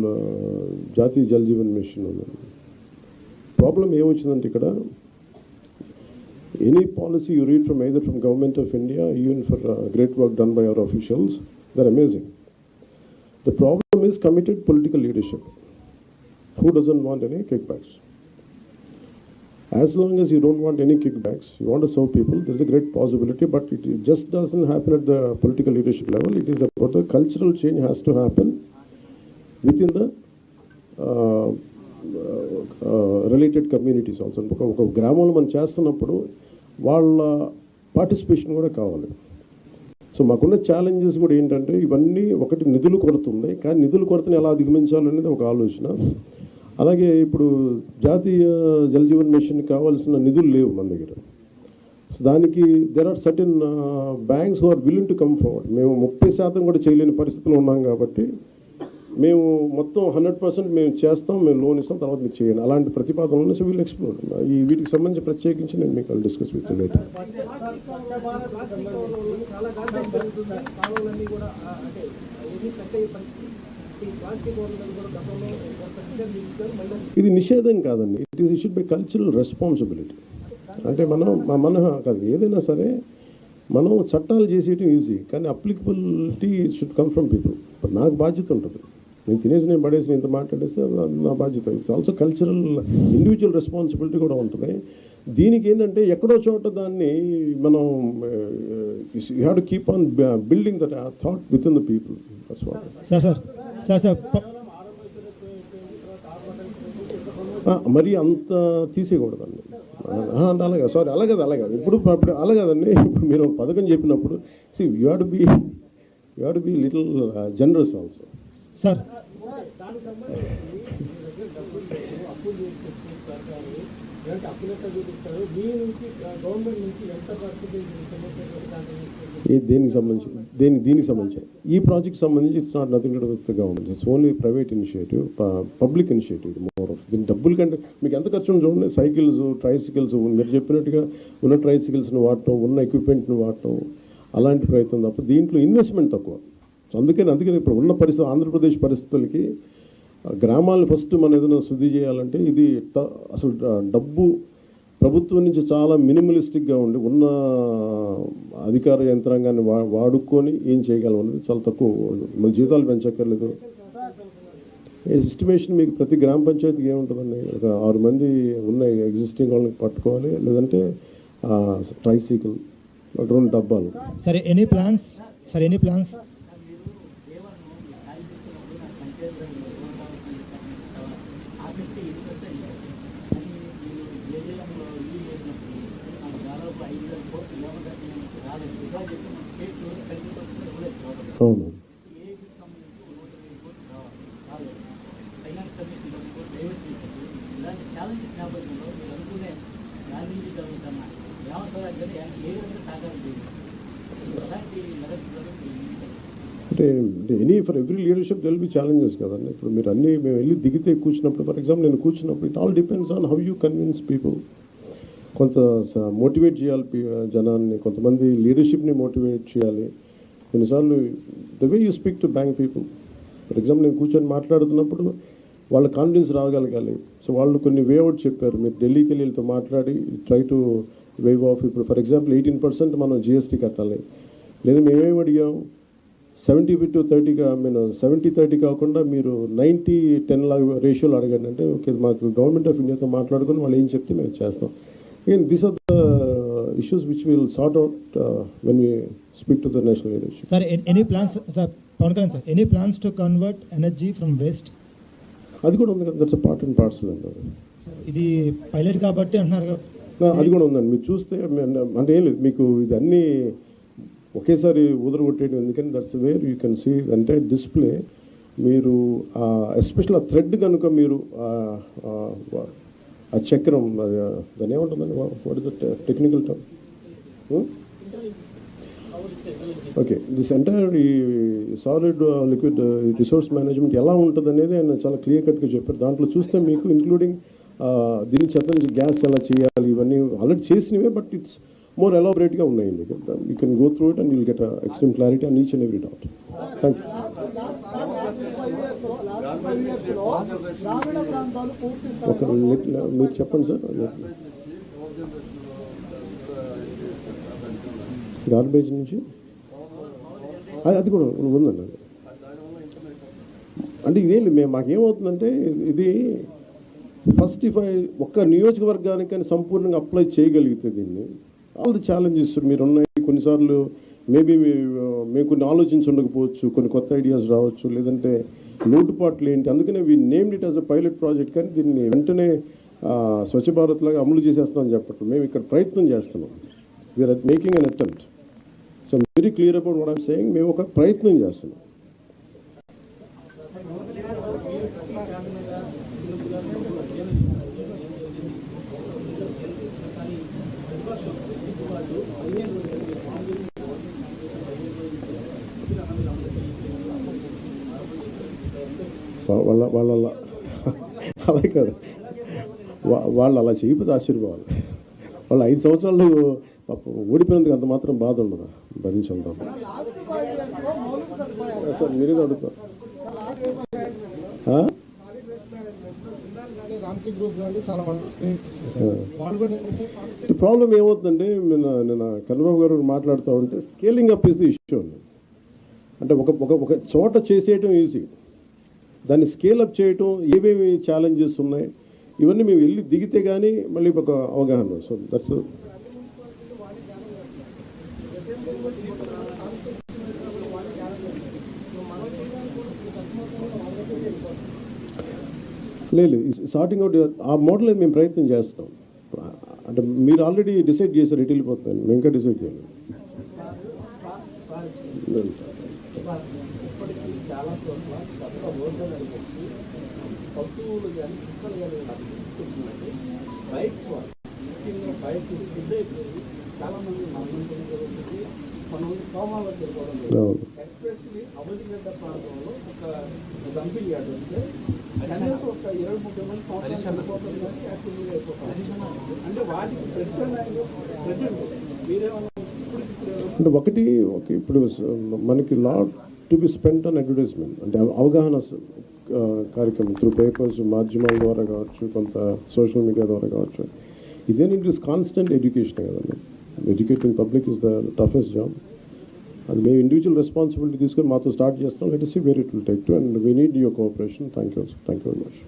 జాతీయ జల్ జీవన్ మిషన్ ప్రాబ్లం ఏమొచ్చిందంటే ఇక్కడ any policy you read from either from government of India, even for great work done by our officials, they're amazing. The problem is committed political leadership. Who doesn't want any kickbacks? As long as you don't want any kickbacks, you want to serve people, there's a great possibility, but it just doesn't happen at the political leadership level. It is about the cultural change has to happen within the related communities also. ఒక గ్రామంలో మనం చేస్తున్నప్పుడు వాళ్ళ participation కూడా కావాలి. So మాకున్న challenges కూడా ఏంటంటే ఇవన్నీ ఒకటి నిధులు కొరత ఉంది, కానీ నిధుల కొరతను ఎలా అధిగమించాలనేది ఒక ఆలోచన. అలాగే ఇప్పుడు జాతీయ జల్ జీవన్ మిషన్ కావాల్సిన నిధులు లేవు మన దగ్గర. సో దానికి there are certain banks who are willing to come forward. మేము 30% కూడా చేయలేని పరిస్థితిలో ఉన్నాం కాబట్టి మేము మొత్తం 100% మేము చేస్తాం, మేము లోన్ ఇస్తాం, తర్వాత మీరు చేయండి అలాంటి ప్రతిపాదనలు. సో వీళ్ళు ఎక్స్ప్లోర్ ఈ వీటికి సంబంధించి ప్రత్యేకించి నేను మీకు డిస్కస్ విత్ లేటర్. ఇది నిషేధం కాదండి. It should buy cultural responsibility. అంటే మన కాదు ఏదైనా సరే మనం చట్టాలు చేసేయటం ఈజీ, కానీ applicability should come from people. ఇప్పుడు నాకు బాధ్యత ఉంటుంది, నేను తినేసి నేను పడేసి ఇంత మాట్లాడేస్తే నా బాధ్యత. It's also cultural individual responsibility కూడా ఉంటుంది. దీనికి ఏంటంటే ఎక్కడో చోట దాన్ని మనం you have to keep on building that thought with in the people. మరి అంత తీసేయకూడదండి. అంటే అలాగే సారీ అలాగే ఇప్పుడు అలాగదండి. ఇప్పుడు మీరు పథకం చెప్పినప్పుడు you have to be little generous also. Sir దీనికి సంబంధించి ఈ ప్రాజెక్ట్ సంబంధించి it's not nothing to do with government. It's only private initiative, public initiative more of. దీని డబ్బుల కంటే మీకు ఎంత ఖర్చు చూడండి. సైకిల్స్, ట్రైసికల్స్ మీరు చెప్పినట్టుగా ఉన్న ట్రైసికల్స్ని వాడటం, ఉన్న ఎక్విప్మెంట్ని వాడటం, అలాంటి ప్రయత్నం తప్ప దీంట్లో ఇన్వెస్ట్మెంట్ తక్కువ. సో అందుకని ఇప్పుడు ఉన్న పరిస్థితి ఆంధ్రప్రదేశ్ పరిస్థితులకి గ్రామాలను ఫస్ట్ మనం ఏదైనా శుద్ధి చేయాలంటే ఇది అసలు డబ్బు ప్రభుత్వం నుంచి చాలా మినిమలిస్టిక్గా ఉండి ఉన్న అధికార యంత్రాంగాన్ని వాడుకొని ఏం చేయగలం అనేది చాలా తక్కువ. మన జీతాలు పెంచక్కర్లేదు. ఎస్టిమేషన్ మీకు ప్రతి గ్రామ పంచాయతీకి ఏముంటుందండి, ఒక 6 మంది ఉన్న ఎగ్జిస్టింగ్ వాళ్ళని పట్టుకోవాలి, లేదంటే ట్రైసైకిల్ 2 డబ్బాలు. సరే ఎనీ ప్లాన్స్ అవును. అంటే for every leadership there'll be challenges కదండి. ఇప్పుడు మీరు అన్నీ మేము వెళ్ళి దిగితే కూర్చున్నప్పుడు, ఫర్ ఎగ్జాంపుల్ నేను కూర్చున్నప్పుడు, it all depends on how you convince people. కొంత మోటివేట్ చేయాలి జనాన్ని, కొంతమంది లీడర్షిప్ని మోటివేట్ చేయాలి. కొన్నిసార్లు the way you speak to bank people, for example నేను కూర్చొని మాట్లాడుతున్నప్పుడు వాళ్ళ కాన్ఫిడెన్స్ రాగలగాలి. సో వాళ్ళు కొన్ని వే అవుట్ చెప్పారు, మీరు ఢిల్లీకి వెళ్ళి వీళ్ళతో మాట్లాడి ట్రై టు వేవ్ ఆఫ్. ఇప్పుడు ఫర్ ఎగ్జాంపుల్ 18% మనం జిఎస్టీ కట్టాలి, లేదా మేమేమి అడిగాం 70-30గా, నేను 70-30 కాకుండా మీరు 90-10 లాగా రేషియోలు అడగండి అంటే, ఓకే మాకు గవర్నమెంట్ ఆఫ్ ఇండియాతో మాట్లాడుకొని వాళ్ళు ఏం చెప్తే మేము చేస్తాం. Again these are the issues which will sort out when we speak to the national leadership. Sir any plans sir, Pawan Kalyan sir, any plans to convert energy from waste? అది కూడా ఉంది కదా, that's a part and parcel అండి. ఇది pilot కాబట్టి అంటున్నారు కదా, అది కూడా ఉందండి. మీరు చూస్తే అంటే ఏం లేదు, మీకు ఇది అన్నీ ఒకేసారి ఉదరగొట్టేయడం ఎందుకని, that's where you can see అంటే డిస్ప్లే. మీరు ఎస్పెషల్ ఆ థ్రెడ్ కనుక మీరు ఆ చక్రం, దాని ఏముంటుందండి, what is the technical term? Okay, this entire ఈ సాలిడ్ లిక్విడ్ రిసోర్స్ మేనేజ్మెంట్ ఎలా ఉంటుంది అనేది ఆయన చాలా క్లియర్ కట్గా చెప్పారు. దాంట్లో చూస్తే మీకు ఇంక్లూడింగ్ దీని చెత్త నుంచి గ్యాస్ ఎలా చేయాలి, ఇవన్నీ ఆల్రెడీ చేసినవే, బట్ ఇట్స్ more elaborateగా ఉన్నాయండి. You can go through it and you'll get extreme clarity on each and every doubt. Thank you. ఒక మీరు చెప్పండి సార్. గార్బేజ్ నుంచి అది కూడా ఉందండి. అంటే ఇదేం మేము మాకేమవుతుందంటే, ఇది ఫస్ట్ ఒక్క నియోజకవర్గానికి కానీ సంపూర్ణంగా అప్లై చేయగలిగితే దీన్ని, ఆల్ ది ఛాలెంజెస్ మీరు ఉన్నాయి. కొన్నిసార్లు మేబీ మేము కొన్ని ఆలోచించి ఉండకపోవచ్చు, కొన్ని కొత్త ఐడియాస్ రావచ్చు, లేదంటే లోటుపాట్లు ఏంటి, అందుకనే we named it as a pilot project. కానీ దీన్ని వెంటనే స్వచ్ఛ భారత్ లాగా అమలు చేసేస్తున్నాం అని చెప్పట్టు మేము ఇక్కడ ప్రయత్నం చేస్తున్నాం. We're making an attempt. So very clear about what I'm saying. మేము ఒక ప్రయత్నం చేస్తున్నాం. వాళ్ళ అలా కాదు, వాళ్ళు అలా చేయకపోతే ఆశ్చర్యపోవాలి. వాళ్ళు 5 సంవత్సరాలు ఓడిపోయినందుకు అంత మాత్రం బాధ ఉండదా, భరించండి సార్. మీరే అడుగుతారు. ప్రాబ్లం ఏమవుతుందంటే, నేను కన్నబాబు గారు మాట్లాడుతూ ఉంటే scaling up is the issue అండి. అంటే ఒక చోట చేసేయటం ఈజీ, దాన్ని స్కేల్ అప్ చేయటం ఏమేమి ఛాలెంజెస్ ఉన్నాయి ఇవన్నీ మేము వెళ్ళి దిగితే కానీ మళ్ళీ ఒక అవగాహన. సో దట్స్ లేదు సార్టింగ్ అవుట్ ఆ మోడల్ మేము ప్రయత్నం చేస్తాం. అంటే మీరు ఆల్రెడీ డిసైడ్ చేశారు ఎటు వెళ్ళిపోతాను, మేము ఇంకా డిసైడ్ చేయాలి. అంటే ఒకటి ఇప్పుడు మనకి lot to be spent on advertisement, అంటే అవగాహన కార్యక్రమం త్రూ పేపర్స్, మాధ్యమాల ద్వారా కావచ్చు, కొంత సోషల్ మీడియా ద్వారా కావచ్చు. ఇదేంటి ఇస్ కాన్స్టెంట్ ఎడ్యుకేషన్ కదండి. Educating public is the toughest job. అది మేము ఇండివిజువల్ రెస్పాన్సిబిలిటీ తీసుకొని మాతో స్టార్ట్ చేస్తున్నాం. Let us see where it will take to, and we need your cooperation. Thank you very much.